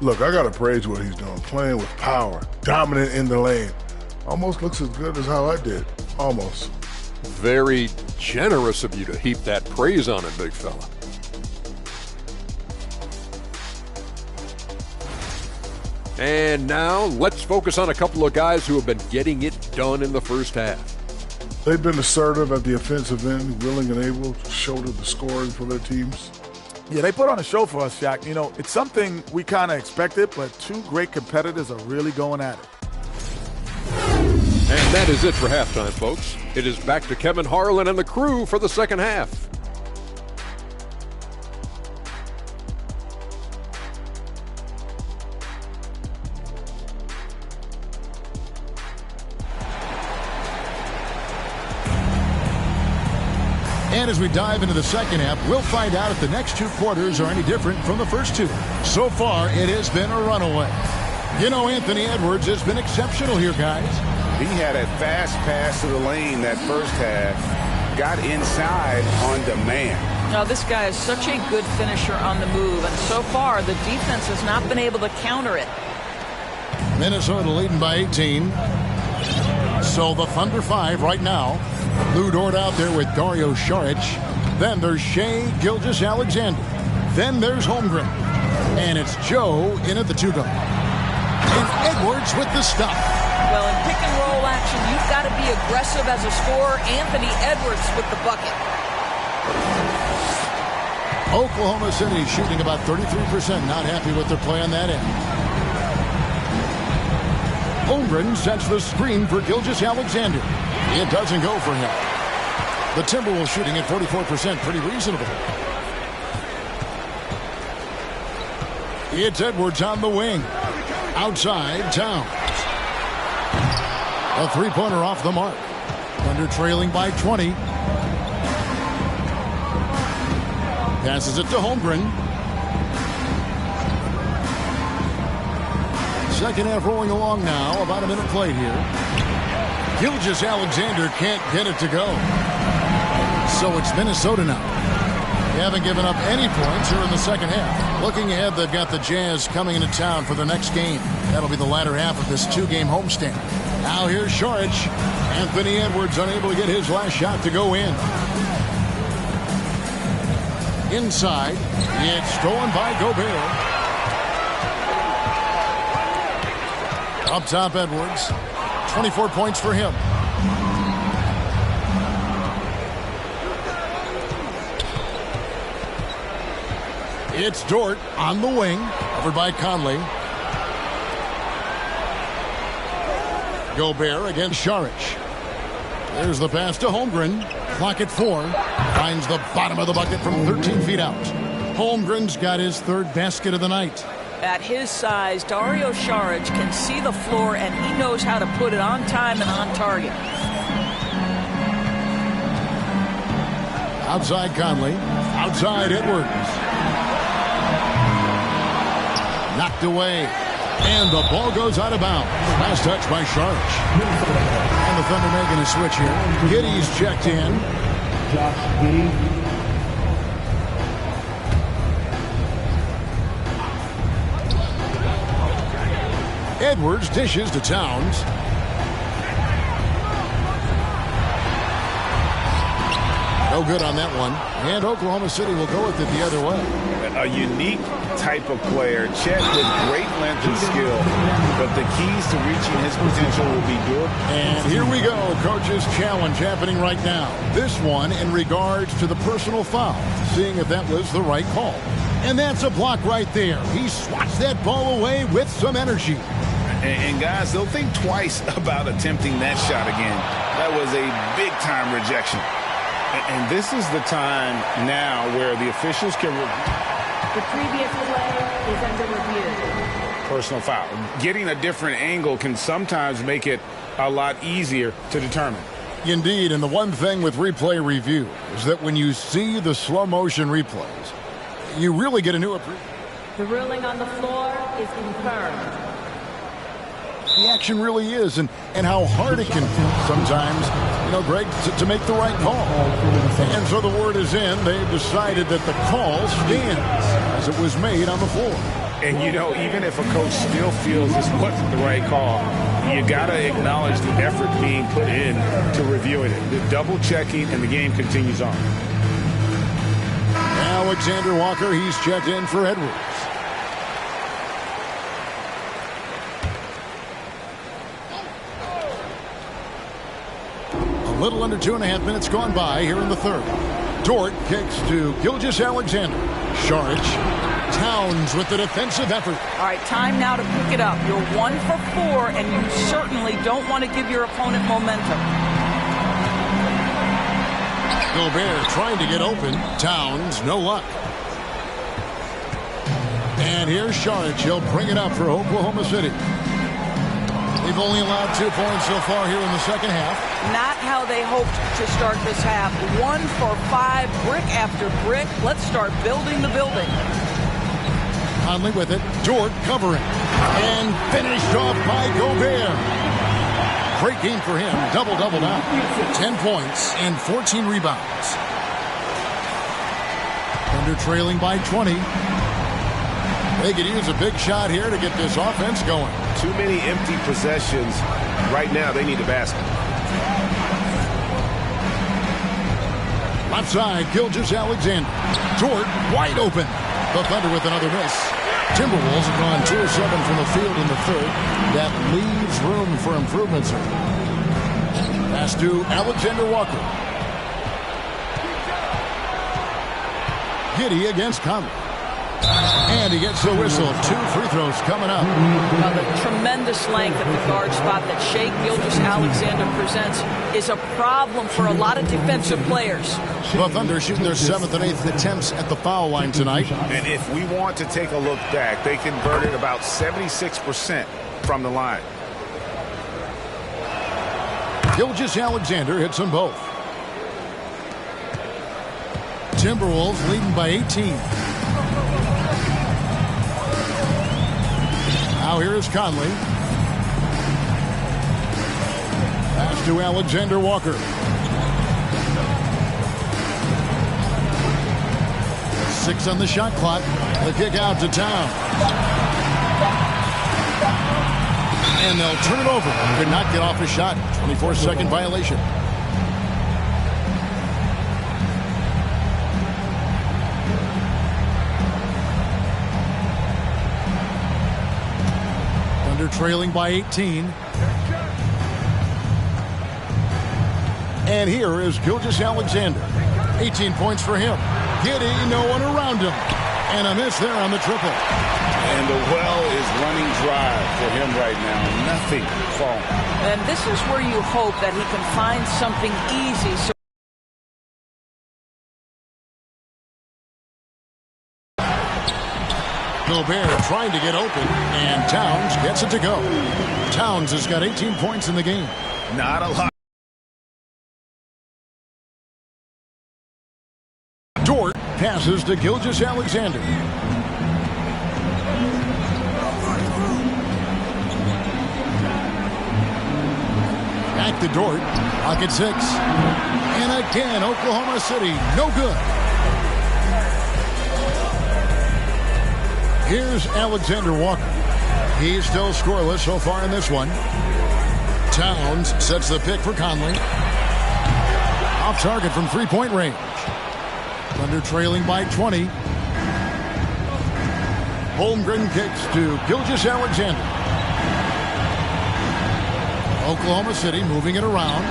Look, I got to praise what he's doing. Playing with power, dominant in the lane. Almost looks as good as how I did. Almost. Very generous of you to heap that praise on him, big fella. And now let's focus on a couple of guys who have been getting it done in the first half. They've been assertive at the offensive end, willing and able to shoulder the scoring for their teams. Yeah, they put on a show for us, Shaq. You know, it's something we kind of expected, but two great competitors are really going at it. And that is it for halftime, folks. It is back to Kevin Harlan and the crew for the second half. And as we dive into the second half, we'll find out if the next 2 quarters are any different from the first 2. So far, it has been a runaway. You know, Anthony Edwards has been exceptional here, guys. He had a fast pass to the lane that first half, got inside on demand. Now, this guy is such a good finisher on the move, and so far, the defense has not been able to counter it. Minnesota leading by 18. So the Thunder 5 right now. Lou Dort out there with Dario Saric. Then there's Shai Gilgeous-Alexander. Then there's Holmgren. And it's Joe in at the 2-guard. And Edwards with the stop. Well, in pick and roll action, you've got to be aggressive as a scorer. Anthony Edwards with the bucket. Oklahoma City shooting about 33%. Not happy with their play on that end. Holmgren sets the screen for Gilgeous-Alexander. It doesn't go for him. The Timberwolves shooting at 44%. Pretty reasonable. It's Edwards on the wing. Outside, Towns. A three-pointer off the mark. Thunder trailing by 20. Passes it to Holmgren. Second half rolling along now. About a minute played here. Gilgeous-Alexander can't get it to go. So it's Minnesota now. They haven't given up any points here in the second half. Looking ahead, they've got the Jazz coming into town for the next game. That'll be the latter half of this two-game homestand. Now here's Šarić. Anthony Edwards unable to get his last shot to go in. Inside, it's stolen by Gobert. Up top, Edwards. 24 points for him. It's Dort on the wing, covered by Conley. Gobert against Šarić. There's the pass to Holmgren. Clock at 4. Finds the bottom of the bucket from 13 feet out. Holmgren's got his third basket of the night. At his size, Dario Šarić can see the floor, and he knows how to put it on time and on target. Outside Conley. Outside Edwards. Knocked away. And the ball goes out of bounds. Last touch by Šarić. And the Thunder making a switch here. Giddey's checked in. Josh Giddey. Edwards dishes to Towns. No good on that one. And Oklahoma City will go with it the other way. A unique type of player. Chet with great length and skill. But the keys to reaching his potential will be good. And here we go. Coach's challenge happening right now. This one in regards to the personal foul. Seeing if that was the right call. And that's a block right there. He swats that ball away with some energy. And guys, they'll think twice about attempting that shot again. That was a big-time rejection. And this is the time now where the officials can... The previous play is under review. Personal foul. Getting a different angle can sometimes make it a lot easier to determine. Indeed, and the one thing with replay review is that when you see the slow-motion replays, you really get a new appreciation. The ruling on the floor is confirmed. The action really is, and how hard it can feel sometimes, Greg, to make the right call. And so the word is in. They've decided that the call stands as it was made on the floor. And, even if a coach still feels this wasn't the right call, you got to acknowledge the effort being put in to reviewing it. The double-checking, and the game continues on. Alexander Walker, he's checked in for Edwards. A little under 2.5 minutes gone by here in the third. Dort kicks to Gilgeous-Alexander. Šarić. Towns with the defensive effort. All right, time now to pick it up. You're 1 for 4, and you certainly don't want to give your opponent momentum. Gobert trying to get open. Towns, no luck. And here's Šarić. He'll bring it up for Oklahoma City. They've only allowed 2 points so far here in the second half. Not how they hoped to start this half. 1 for 5, brick after brick. Let's start building the building. Conley with it. Dort covering. And finished off by Gobert. Great game for him. Double-double now. 10 points and 14 rebounds. Thunder trailing by 20. They could use a big shot here to get this offense going. Too many empty possessions. Right now, they need a basket. Left side, Gilgeous-Alexander. Dort wide open. The Thunder with another miss. Timberwolves have gone 2 of 7 from the field in the third. That leaves room for improvement, sir. Pass to Alexander Walker. Giddey against Conley. And he gets the whistle. 2 free throws coming up. The tremendous length at the guard spot that Shai Gilgeous-Alexander presents is a problem for a lot of defensive players. The Thunder shooting their 7th and 8th attempts at the foul line tonight. And if we want to take a look back, they converted about 76% from the line. Gilgeous-Alexander hits them both. Timberwolves leading by 18. Now here is Conley. Pass to Alexander Walker. 6 on the shot clock. The kick out to Towns. And they'll turn it over. Could not get off a shot. 24-second violation. Thunder trailing by 18. And here is Gilgeous-Alexander. 18 points for him. Giddey, no one around him. And a miss there on the triple. And the well is running dry for him right now. Nothing falling. And this is where you hope that he can find something easy. So Gobert trying to get open, and Towns gets it to go. Towns has got 18 points in the game. Not a lot. Dort passes to Gilgeous-Alexander. Back to Dort. Pocket 6. And again, Oklahoma City, no good. Here's Alexander Walker. He's still scoreless so far in this one. Towns sets the pick for Conley. Off target from three-point range. Thunder trailing by 20. Holmgren kicks to Gilgeous-Alexander. Oklahoma City moving it around.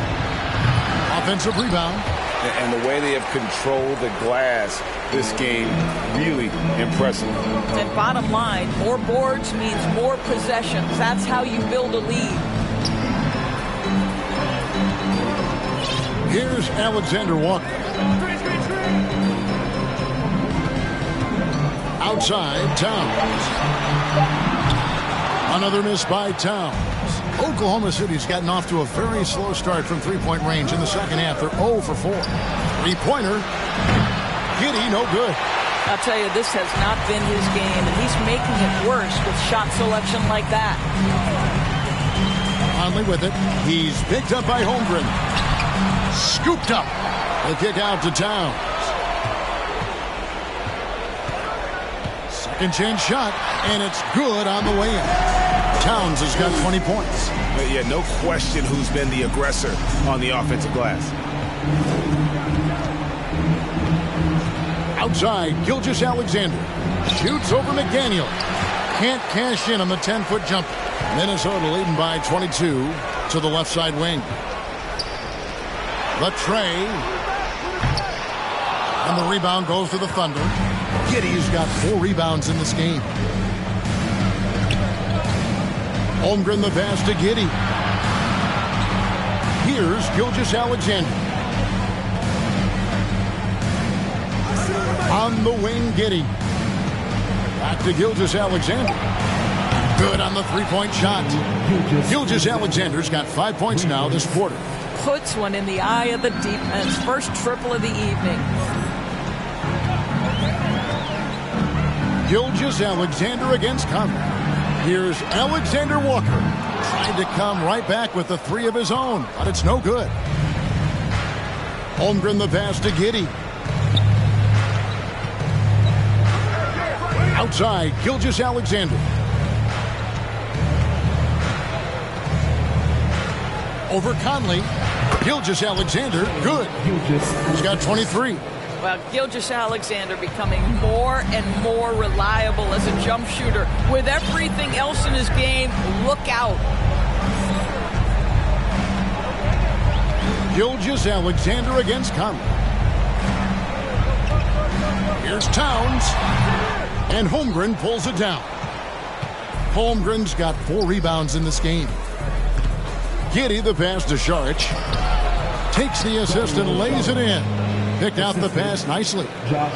Offensive rebound. And the way they have controlled the glass this game, really impressive. And bottom line, more boards means more possessions. That's how you build a lead. Here's Alexander Walker. Outside, Towns. Another miss by Towns. Oklahoma City's gotten off to a very slow start from three-point range in the second half. They're 0 for 4. Three-pointer. Giddey, no good. I'll tell you, this has not been his game, and he's making it worse with shot selection like that. Conley with it. He's picked up by Holmgren. Scooped up. The kick out to Towns. Second chance shot, and it's good on the way in. Towns has got 20 points. But yeah, no question who's been the aggressor on the offensive glass. Outside, Gilgeous-Alexander shoots over McDaniel. Can't cash in on the 10-foot jumper. Minnesota leading by 22 to the left side wing. The tray. And the rebound goes to the Thunder. Giddey's got 4 rebounds in this game. Holmgren the pass to Giddey. Here's Gilgeous-Alexander. On the wing, Giddey. Back to Gilgeous-Alexander. Good on the three-point shot. Gilgeous-Alexander's got 5 points now this quarter. Puts one in the eye of the defense. First triple of the evening. Gilgeous-Alexander against Conley. Here's Alexander Walker. Trying to come right back with the 3 of his own, but it's no good. Holmgren the pass to Giddey. Outside, Gilgeous-Alexander. Over Conley. Gilgeous-Alexander, good. He's got 23. Well, Gilgeous-Alexander becoming more and more reliable as a jump shooter. With everything else in his game, look out. Gilgeous-Alexander against Conley. Here's Towns. And Holmgren pulls it down. Holmgren's got 4 rebounds in this game. Giddey the pass to Šarić. Takes the assist and lays it in. Picked out the pass nicely.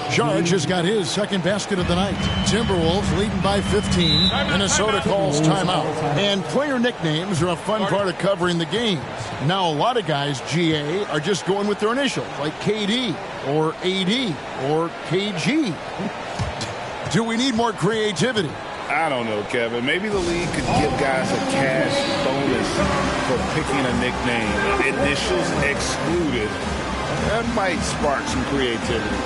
Šarić has got his second basket of the night. Timberwolves leading by 15. Minnesota calls timeout. And player nicknames are a fun part of covering the games. Now a lot of guys, GA, are just going with their initials, like KD or AD or KG. Do we need more creativity? I don't know, Kevin. Maybe the league could give guys a cash bonus for picking a nickname. Initials excluded. That might spark some creativity.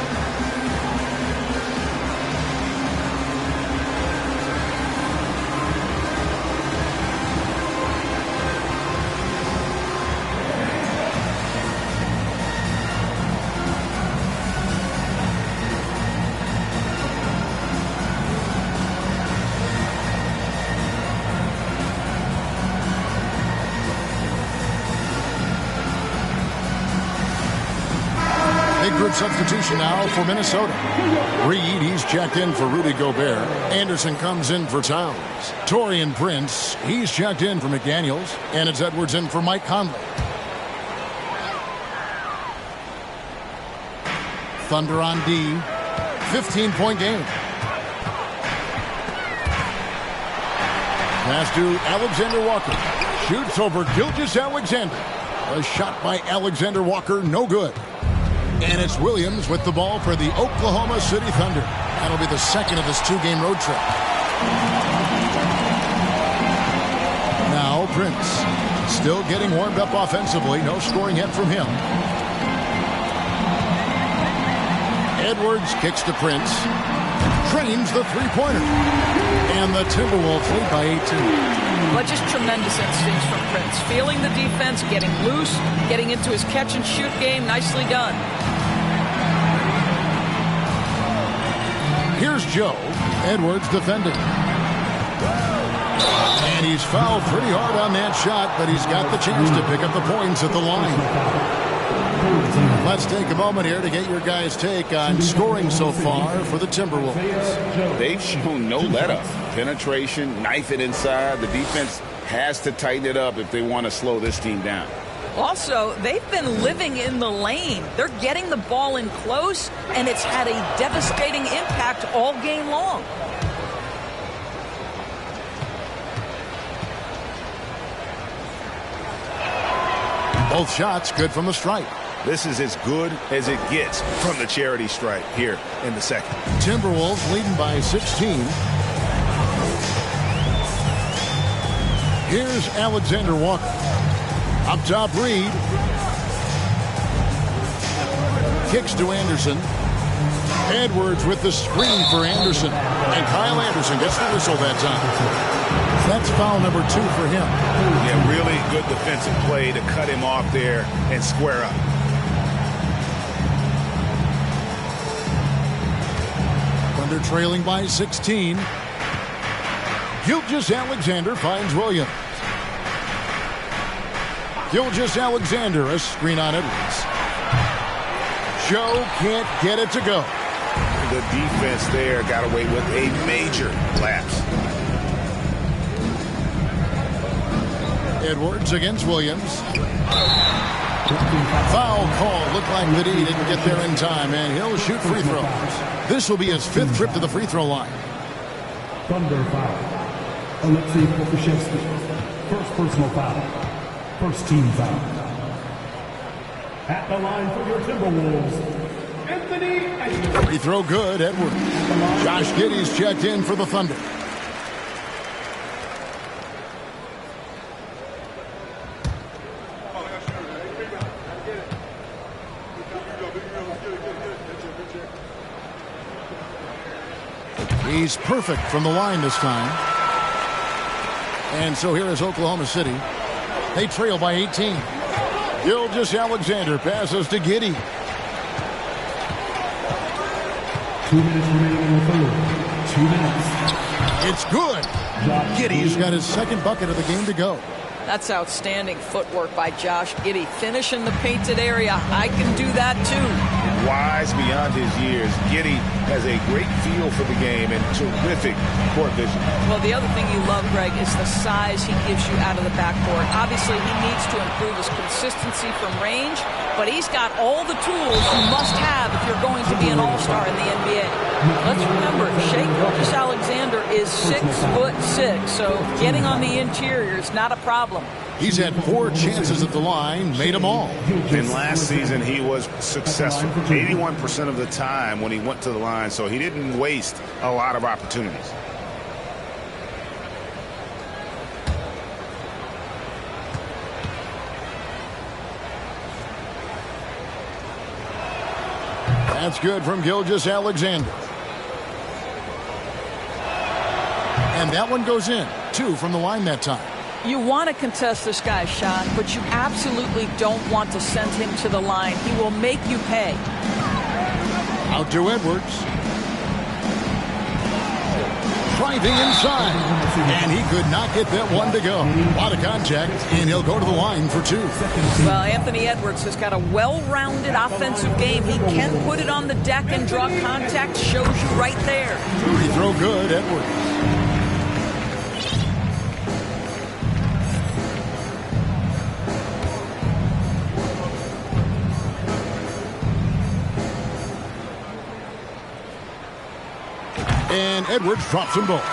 Group substitution now for Minnesota. Reed, he's checked in for Rudy Gobert. Anderson comes in for Towns. Taurean Prince, he's checked in for McDaniels. And it's Edwards in for Mike Conley. Thunder on D. 15-point game. Pass to Alexander Walker. Shoots over Gilgeous-Alexander. A shot by Alexander Walker, no good. And it's Williams with the ball for the Oklahoma City Thunder. That'll be the second of this 2-game road trip. Now Prince. Still getting warmed up offensively. No scoring yet from him. Edwards kicks to Prince. Trains the three-pointer. And the Timberwolves lead by 18. Well, just tremendous instincts from Prince. Feeling the defense, getting loose, getting into his catch-and-shoot game. Nicely done. Here's Joe. Edwards defending. And he's fouled pretty hard on that shot, but he's got the chance to pick up the points at the line. Let's take a moment here to get your guys' take on scoring so far for the Timberwolves. They've shown no let-up. Penetration, knife it inside. The defense has to tighten it up if they want to slow this team down. Also, they've been living in the lane. They're getting the ball in close, and it's had a devastating impact all game long. Both shots good from the stripe. This is as good as it gets from the charity stripe here in the second. Timberwolves leading by 16. Here's Alexander Walker. Up top, Reed. Kicks to Anderson. Edwards with the screen for Anderson. And Kyle Anderson gets the whistle that time. That's foul number 2 for him. Yeah, really good defensive play to cut him off there and square up. Thunder trailing by 16. Gilgeous-Alexander finds Williams. Gilgeous-Alexander, a screen on Edwards. Joe can't get it to go. The defense there got away with a major lapse. Edwards against Williams. Foul call. Looked like that he didn't get there in time, and he'll shoot free throws. This will be his 5th trip to the free throw line. Thunder foul. Alexei Pokusevski. First personal foul. First team foul. At the line for your Timberwolves, Anthony Edwards. Free throw good, Edwards. Josh Giddey's checked in for the Thunder. He's perfect from the line this time. And so here is Oklahoma City. They trail by 18. Gilgeous-Alexander passes to Giddey. 2 minutes remaining in the third. 2 minutes. It's good. Giddey's got his second bucket of the game to go. That's outstanding footwork by Josh Giddey. Finish in the painted area. I can do that too. Wise beyond his years, Giddey has a great feel for the game and terrific court vision. Well, the other thing you love, Greg, is the size he gives you out of the backcourt. Obviously, he needs to improve his consistency from range, but he's got all the tools you must have if you're going to be an all-star in the NBA. Let's remember, Shai Gilgeous-Alexander is 6'6", so getting on the interior is not a problem. He's had 4 chances at the line, made them all. And last season, he was successful 81% of the time when he went to the line, so he didn't waste a lot of opportunities. That's good from Gilgeous-Alexander. And that one goes in. 2 from the line that time. You want to contest this guy's shot, but you absolutely don't want to send him to the line. He will make you pay. Out to Edwards. Driving inside. And he could not get that one to go. A lot of contact, and he'll go to the line for 2. Well, Anthony Edwards has got a well-rounded offensive game. He can put it on the deck and draw contact. Shows you right there. Free throw good, Edwards. And Edwards drops them both.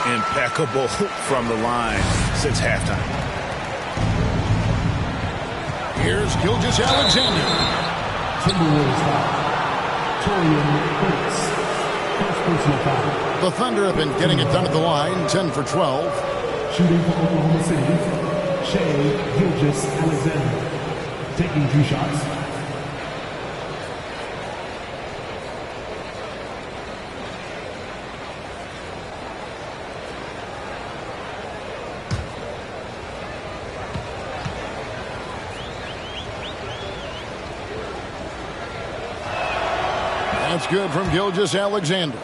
Impeccable from the line since halftime. Here's Gilgeous-Alexander. Timberwolves foul. Torian Prince. First personal foul. The Thunder have been getting it done at the line, 10 for 12. Shooting for Oklahoma City, Shai Gilgeous-Alexander. Taking 2 shots. That's good from Gilgeous-Alexander.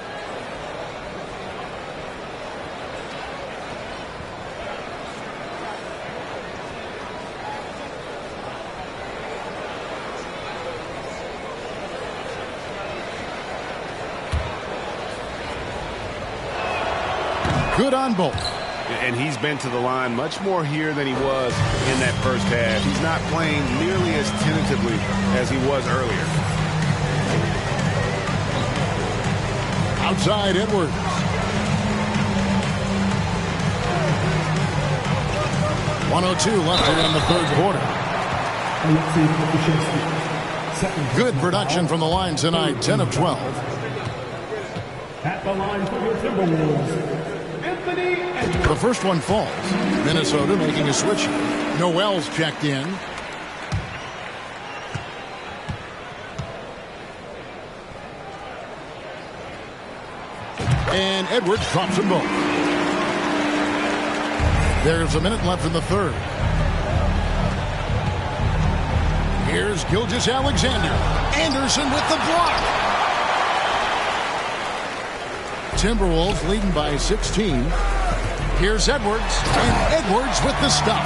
Good on both. And he's been to the line much more here than he was in that first half. He's not playing nearly as tentatively as he was earlier. Outside Edwards. .102 left here in the third quarter. Good production from the line tonight, 10 of 12. At the line for your Timberwolves, the first one falls. Minnesota making a switch. Noel's checked in. And Edwards drops them both. There's a minute left in the third. Here's Gilgeous-Alexander. Anderson with the block. Timberwolves leading by 16. Here's Edwards. And Edwards with the stop.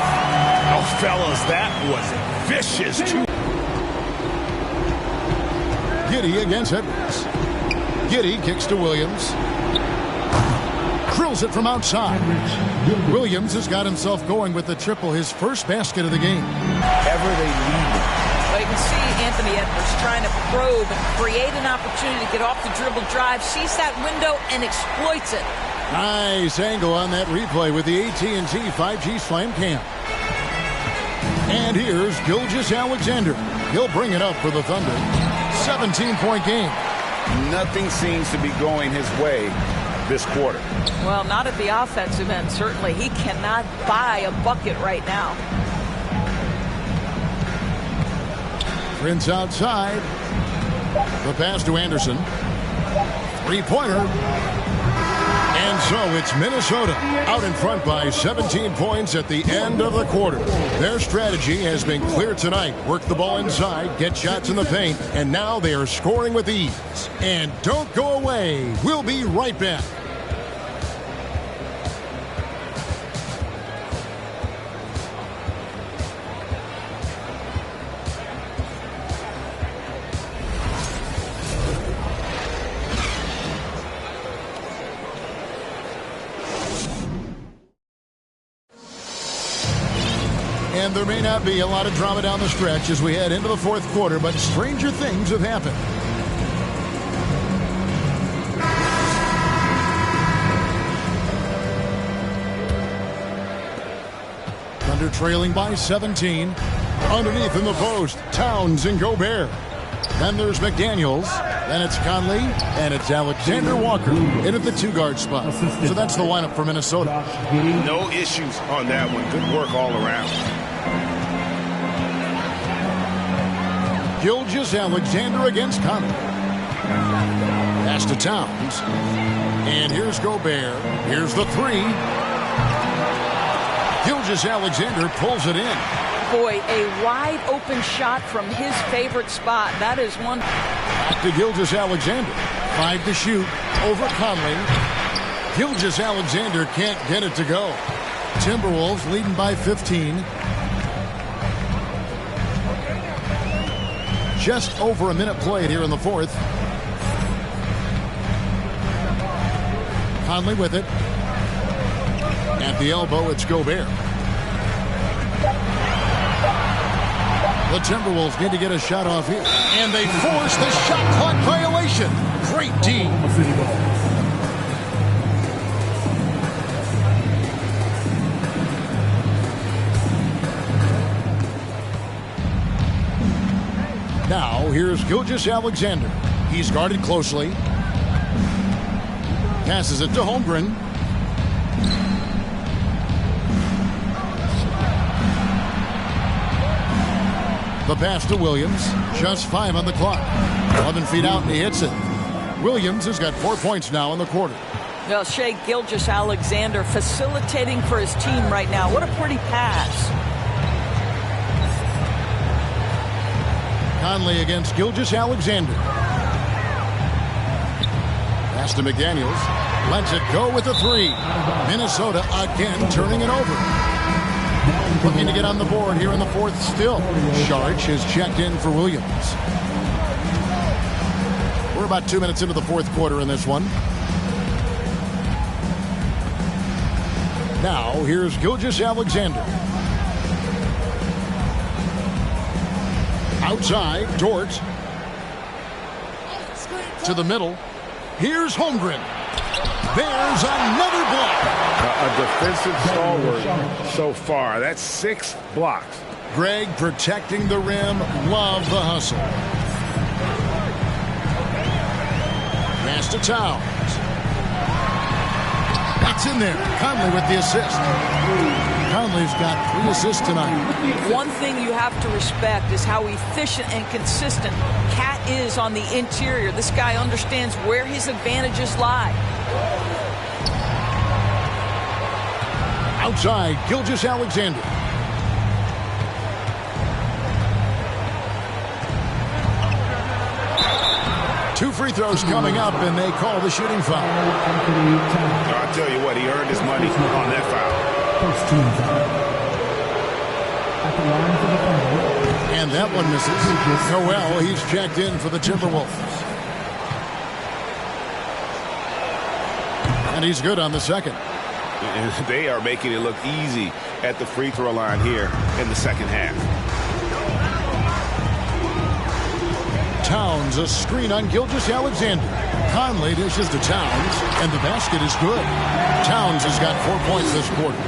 Oh, fellas, that was vicious, too. Giddey against Edwards. Giddey kicks to Williams. Drills it from outside. Williams has got himself going with the triple, his first basket of the game. Ever they lead. But you can see Anthony Edwards trying to probe and create an opportunity to get off the dribble drive, sees that window and exploits it. Nice angle on that replay with the AT&T 5G Slam Cam. And here's Gilgeous-Alexander. He'll bring it up for the Thunder. 17-point game. Nothing seems to be going his way this quarter. Well, not at the offensive end, certainly. He cannot buy a bucket right now. Prince outside. The pass to Anderson. Three-pointer. And so it's Minnesota out in front by 17 points at the end of the quarter. Their strategy has been clear tonight. Work the ball inside, get shots in the paint, and now they are scoring with ease. And don't go away. We'll be right back. And there may not be a lot of drama down the stretch as we head into the fourth quarter, but stranger things have happened. Thunder trailing by 17. Underneath in the post, Towns and Gobert. Then there's McDaniels. Then it's Conley. And it's Alexander Walker in at the two-guard spot. So that's the lineup for Minnesota. No issues on that one. Good work all around. Gilgeous-Alexander against Conley. Pass to Towns. And here's Gobert. Here's the three. Gilgeous-Alexander pulls it in. Boy, a wide open shot from his favorite spot. That is one. Back to Gilgeous-Alexander. 5 to shoot over Conley. Gilgeous-Alexander can't get it to go. Timberwolves leading by 15. Just over a minute played here in the fourth. Conley with it. At the elbow, it's Gobert. The Timberwolves need to get a shot off here. And they force the shot clock violation. Great D. Now, here's Gilgeous-Alexander. He's guarded closely. Passes it to Holmgren. The pass to Williams. Just 5 on the clock. 11 feet out and he hits it. Williams has got 4 points now in the quarter. Well, Shea Gilgeous-Alexander facilitating for his team right now. What a pretty pass. Conley against Gilgeous-Alexander. Pass to McDaniels. Lets it go with a three. Minnesota again turning it over. Looking to get on the board here in the fourth still. Sharch has checked in for Williams. We're about 2 minutes into the fourth quarter in this one. Now here's Gilgeous-Alexander. Outside, Dort. To the middle. Here's Holmgren. There's another block. A defensive stalwart so far. That's 6 blocks. Greg protecting the rim. Love the hustle. Pass to Towns. That's in there. Conley with the assist. Conley's got 3 assists tonight. One thing you have to respect is how efficient and consistent Cat is on the interior. This guy understands where his advantages lie. Outside, Gilgeous-Alexander. Two free throws coming up, and they call the shooting foul. I'll tell you what, he earned his money on that foul. First team foul. At the line for the foul. And that one misses. Noel, he's checked in for the Timberwolves. And he's good on the second. They are making it look easy at the free throw line here in the second half. Towns, a screen on Gilgeous-Alexander. Conley dishes to Towns, and the basket is good. Towns has got 4 points this quarter.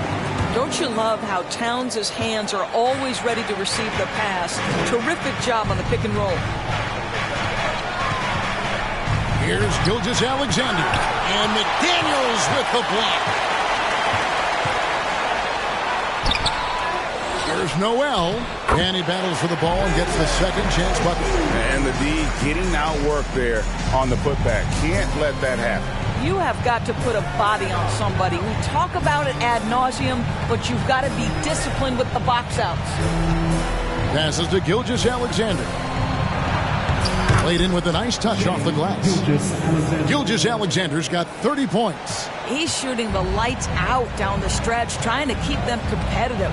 Don't you love how Towns' hands are always ready to receive the pass? Terrific job on the pick and roll. Here's Gilgeous-Alexander, and McDaniels with the block. There's Noel, and he battles for the ball and gets the second chance bucket. And the D getting outworked there on the putback. Can't let that happen. You have got to put a body on somebody. We talk about it ad nauseum, but you've got to be disciplined with the box outs. Passes to Gilgeous-Alexander. Played in with a nice touch off the glass. Gilgeous-Alexander's got 30 points. He's shooting the lights out down the stretch, trying to keep them competitive.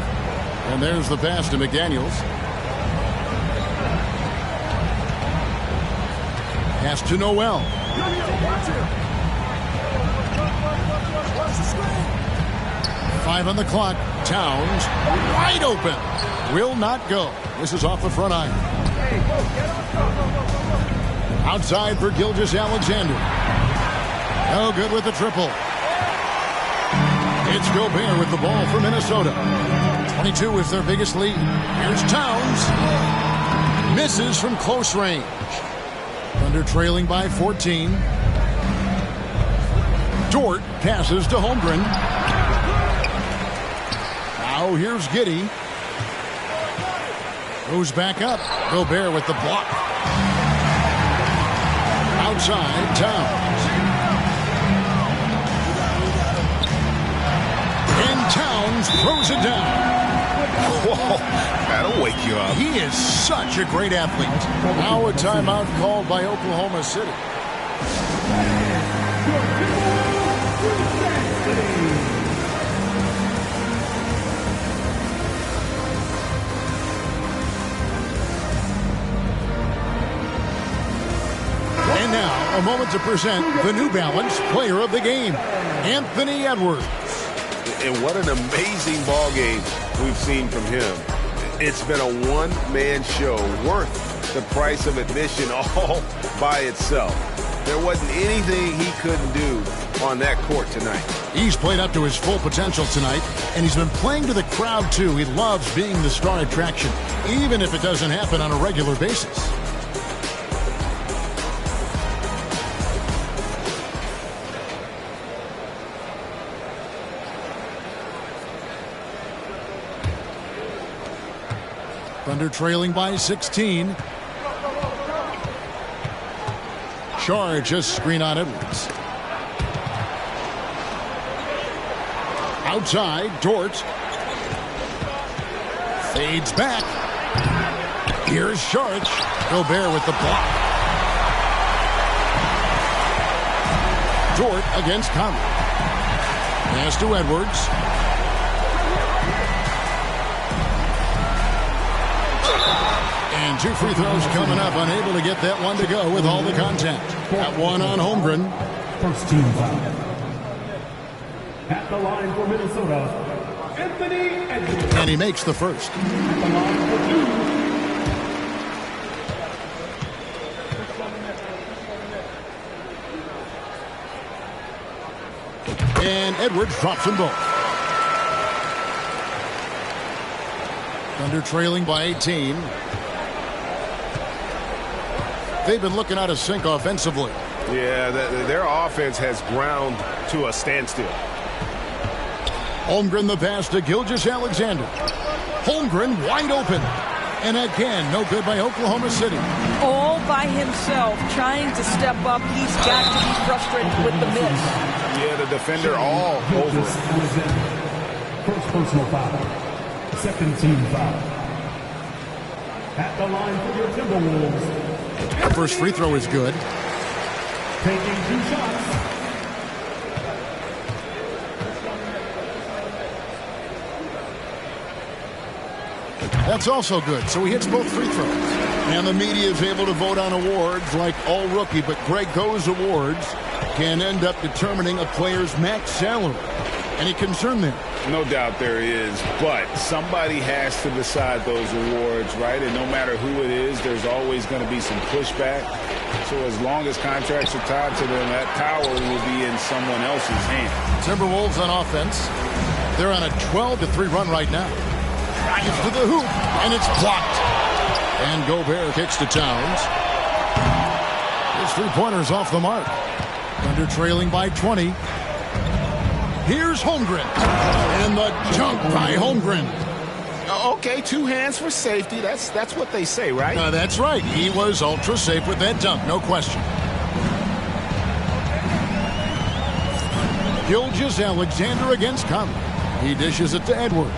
And there's the pass to McDaniels. Pass to Noel. 5 on the clock. Towns wide open. Will not go. This is off the front iron. Outside for Gilgeous-Alexander. No good with the triple. It's Gobert with the ball for Minnesota. 22 is their biggest lead. Here's Towns. Misses from close range. Thunder trailing by 14. Dort passes to Holmgren. Now here's Giddey. Goes back up. Gobert with the block. Outside, Towns. And Towns throws it down. Whoa, that'll wake you up. He is such a great athlete. Now a timeout called by Oklahoma City. And now, a moment to present the New Balance Player of the Game, Anthony Edwards. And what an amazing ball game we've seen from him. It's been a one-man show worth the price of admission all by itself. There wasn't anything he couldn't do on that court tonight. He's played up to his full potential tonight, and he's been playing to the crowd, too. He loves being the star attraction, even if it doesn't happen on a regular basis. Thunder trailing by 16. Charge a screen on Edwards. Outside, Dort. Fades back. Here's Sharch. Gobert with the block. Dort against Conley. Pass to Edwards. And 2 free throws coming up. Unable to get that one to go with all the contact. That one on Holmgren. First team foul. At the line for Minnesota, Anthony Edwards. And he makes the first. At the line for 2. And Edwards drops them both. Thunder trailing by 18. They've been looking out of sync offensively. Yeah, their offense has ground to a standstill. Holmgren the pass to Gilgeous-Alexander. Holmgren wide open. And again, no good by Oklahoma City. All by himself, trying to step up. He's got to be frustrated with the miss. Yeah, the defender all over it. First personal foul. Second team foul. At the line for your Timberwolves. The first free throw is good. Taking 2 shots. That's also good. So he hits both free throws. And the media is able to vote on awards like all rookie, but Greg, those awards can end up determining a player's max salary. Any concern there? No doubt there is, but somebody has to decide those awards, right? And no matter who it is, there's always going to be some pushback. So as long as contracts are tied to them, that power will be in someone else's hands. Timberwolves on offense. They're on a 12-3 run right now. Drives to the hoop, and it's blocked. And Gobert kicks to Towns. His three-pointer's off the mark. Thunder trailing by 20. Here's Holmgren. And the dunk by Holmgren. Okay, 2 hands for safety. That's what they say, right? That's right. He was ultra safe with that dunk, no question. Gilgeous-Alexander against Conley. He dishes it to Edwards.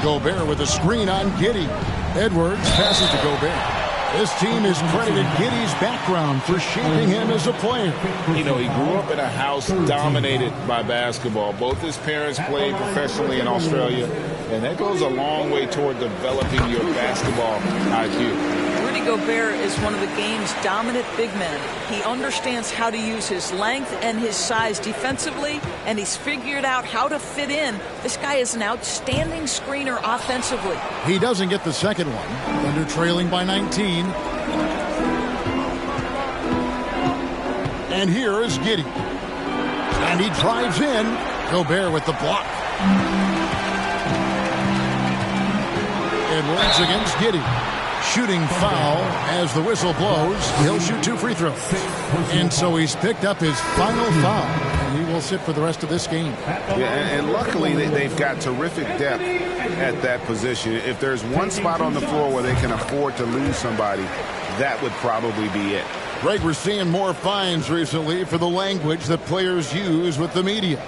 Gobert with a screen on Giddey. Edwards passes to Gobert. This team has credited Giddey's background for shaping him as a player. You know, he grew up in a house dominated by basketball. Both his parents played professionally in Australia, and that goes a long way toward developing your basketball IQ. Rudy Gobert is one of the game's dominant big men. He understands how to use his length and his size defensively, and he's figured out how to fit in. This guy is an outstanding screener offensively. He doesn't get the second one. Thunder trailing by 19. And here is Giddey. And he drives in. Gobert with the block. Edwards against Giddey. Shooting foul as the whistle blows. He'll shoot 2 free throws. And so he's picked up his final foul. And he will sit for the rest of this game. Yeah, and luckily they've got terrific depth at that position. If there's one spot on the floor where they can afford to lose somebody, that would probably be it. Greg, we're seeing more fines recently for the language that players use with the media.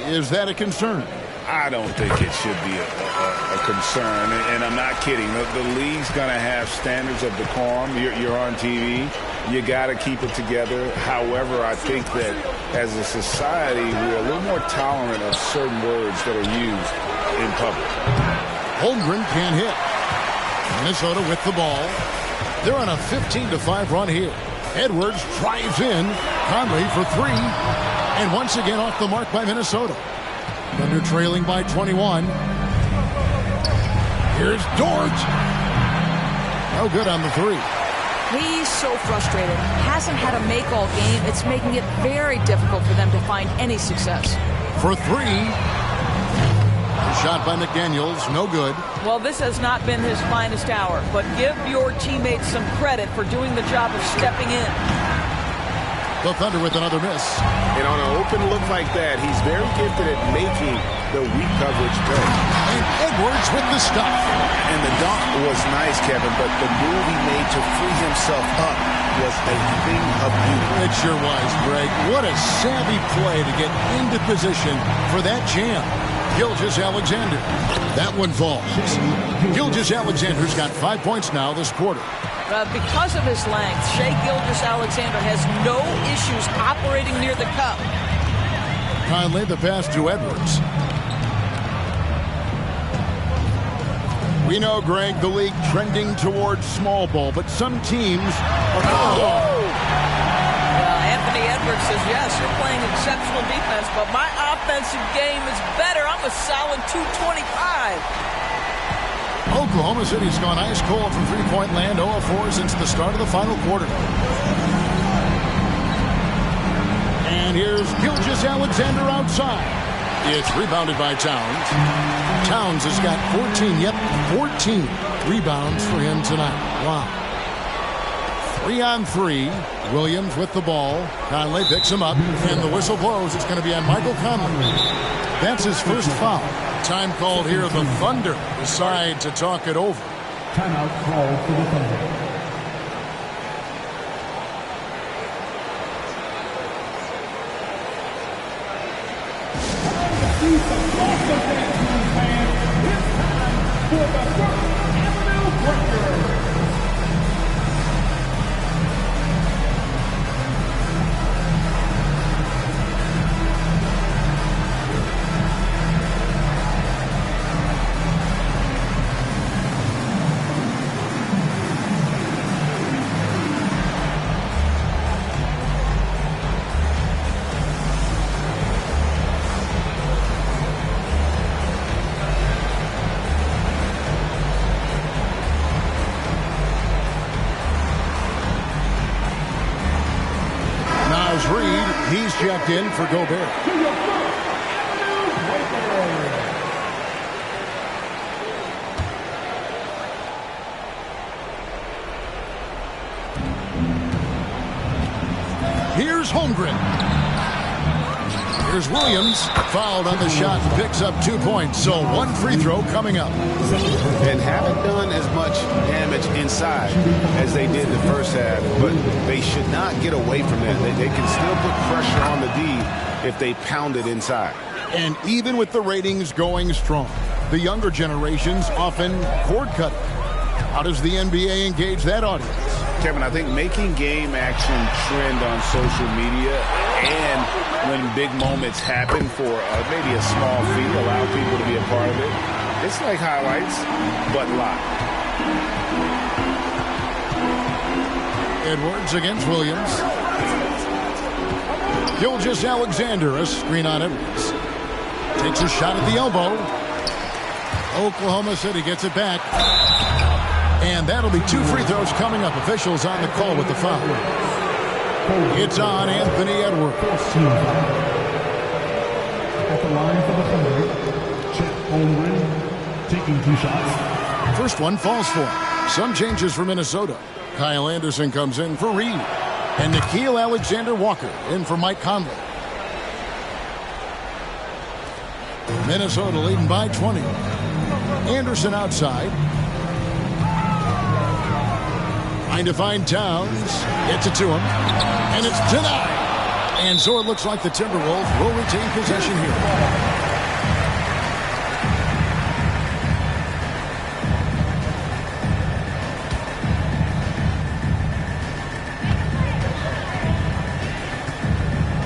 Is that a concern? I don't think it should be a concern, and I'm not kidding. The league's going to have standards of decorum. You're on TV. You got to keep it together. However, I think that as a society, we're a little more tolerant of certain words that are used in public. Holmgren can't hit. Minnesota with the ball. They're on a 15-5 run here. Edwards drives in. Conley for 3. And once again off the mark by Minnesota. Thunder trailing by 21. Here's Dort. No good on the 3. He's so frustrated. Hasn't had a make all game. It's making it very difficult for them to find any success. For 3. Shot by McDaniels. No good. Well, this has not been his finest hour, but give your teammates some credit for doing the job of stepping in. The Thunder with another miss. And on an open look like that, he's very gifted at making the weak coverage play. And Edwards with the stuff. And the dunk was nice, Kevin, but the move he made to free himself up was a thing of beauty. It sure was, Greg. What a savvy play to get into position for that jam. Gilgeous-Alexander. That one falls. Gilgeous-Alexander's got 5 points now this quarter. Because of his length, Shai Gilgeous-Alexander has no issues operating near the cup. Conley, the pass to Edwards. We know, Greg, the league trending towards small ball, but some teams are... Anthony Edwards says, yes, you're playing exceptional defense, but my offensive game is better. I'm a solid 225. Oklahoma City's gone ice cold from three-point land, 0-4 since the start of the final quarter. And here's Gilgeous-Alexander outside. It's rebounded by Towns. Towns has got 14 rebounds for him tonight. Wow. 3-on-3. Williams with the ball. Conley picks him up, and the whistle blows. It's going to be on Michael Conley. That's his first foul. Time called here. The Thunder decide to talk it over. Timeout call for the Thunder. He's checked in for Gobert. Here's Holmgren. Here's Williams, fouled on the shot, and picks up 2 points. So 1 free throw coming up. And haven't done as much damage inside as they did the first half, but they should not get away from that. They can still put pressure on the D if they pound it inside. And even with the ratings going strong, the younger generations often cord cut. How does the NBA engage that audience? Kevin, I think making game action trend on social media and when big moments happen for maybe a small fee, allow people to be a part of it. It's like highlights, but live. Edwards against Williams. Gilgeous-Alexander, a screen on Edwards. Takes a shot at the elbow. Oklahoma City gets it back. And that'll be 2 free throws coming up. Officials on the call with the foul. It's on Anthony Edwards. At the line for the Thunder, Chet Holmgren taking 2 shots. First one falls for him. Some changes for Minnesota. Kyle Anderson comes in for Reed. And Nickeil Alexander-Walker in for Mike Conley. Minnesota leading by 20. Anderson outside. Trying to find Towns. Gets it to him. And it's denied. And so it looks like the Timberwolves will retain possession here.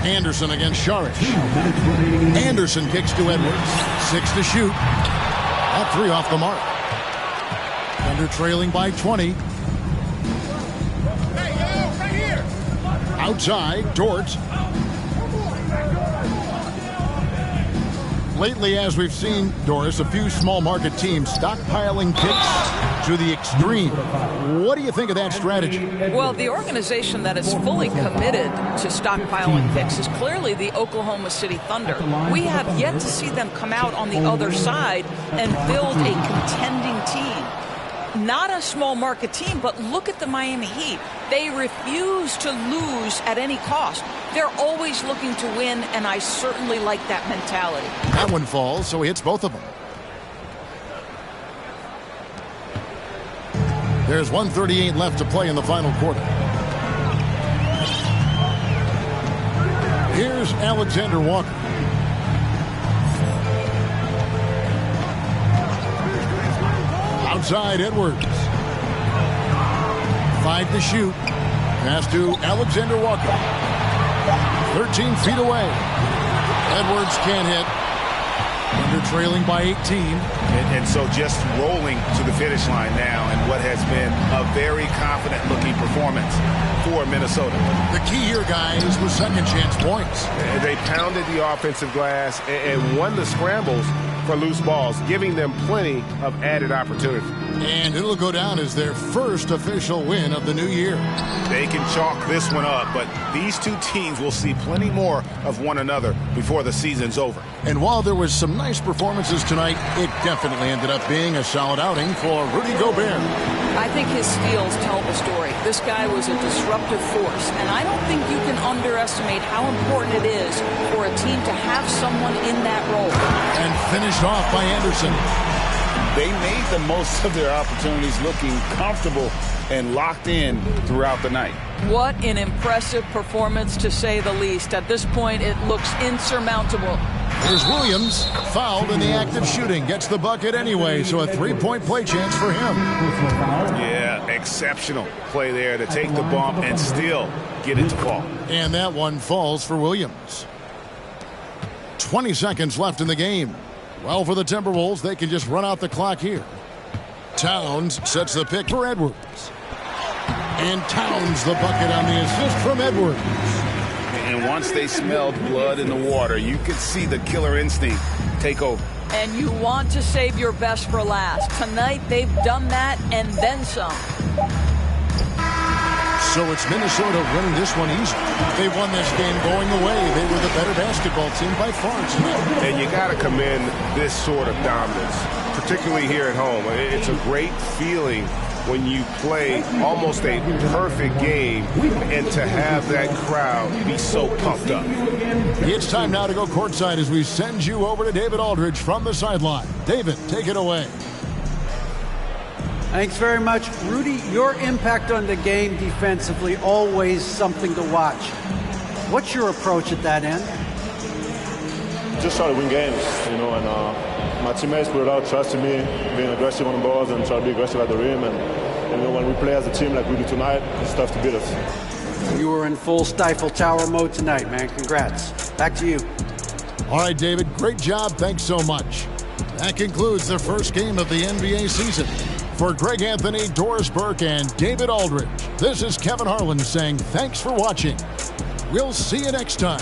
Anderson against Saric. Anderson kicks to Edwards. 6 to shoot. That 3 off the mark. Thunder trailing by 20. Outside, Dort. Lately, as we've seen, Doris, a few small market teams stockpiling picks to the extreme. What do you think of that strategy? Well, the organization that is fully committed to stockpiling picks is clearly the Oklahoma City Thunder. We have yet to see them come out on the other side and build a contending team. Not a small market team, but look at the Miami Heat. They refuse to lose at any cost. They're always looking to win, and I certainly like that mentality. That one falls, so he hits both of them. There's 1:38 left to play in the final quarter. Here's Alexander Walker. Outside, Edwards. 5 to shoot. Pass to Alexander Walker. 13 feet away. Edwards can't hit. Under trailing by 18. And so just rolling to the finish line now in what has been a very confident-looking performance for Minnesota. The key here, guys, was second chance points. They pounded the offensive glass and won the scrambles for loose balls, giving them plenty of added opportunity. And it'll go down as their first official win of the new year. They can chalk this one up, but these two teams will see plenty more of one another before the season's over. And while there was some nice performances tonight, it definitely ended up being a solid outing for Rudy Gobert. I think his steals tell the story. This guy was a disruptive force, and I don't think you can underestimate how important it is for a team to have someone in that role. And finished off by Anderson. They made the most of their opportunities, looking comfortable and locked in throughout the night. What an impressive performance, to say the least. At this point, it looks insurmountable. Here's Williams, fouled in the act of shooting. Gets the bucket anyway, so a three-point play chance for him. Yeah, exceptional play there to take the bump and still get it to fall. And that one falls for Williams. 20 seconds left in the game. Well, for the Timberwolves, they can just run out the clock here. Towns sets the pick for Edwards. And Towns the bucket on the assist from Edwards. And once they smelled blood in the water, you could see the killer instinct take over. And you want to save your best for last. Tonight, they've done that and then some. So it's Minnesota winning this one easy. They won this game going away. They were the better basketball team by far tonight. And you got to commend this sort of dominance, particularly here at home. It's a great feeling when you play almost a perfect game and to have that crowd be so pumped up. It's time now to go courtside as we send you over to David Aldridge from the sideline. David, take it away. Thanks very much. Rudy, your impact on the game defensively, always something to watch. What's your approach at that end? Just try to win games, and my teammates put it out, trusting me, being aggressive on the balls and try to be aggressive at the rim. And when we play as a team like we do tonight, it's tough to beat us. You were in full Stifle Tower mode tonight, man. Congrats. Back to you. All right, David, great job. Thanks so much. That concludes the first game of the NBA season. For Greg Anthony, Doris Burke, and David Aldridge, this is Kevin Harlan saying thanks for watching. We'll see you next time.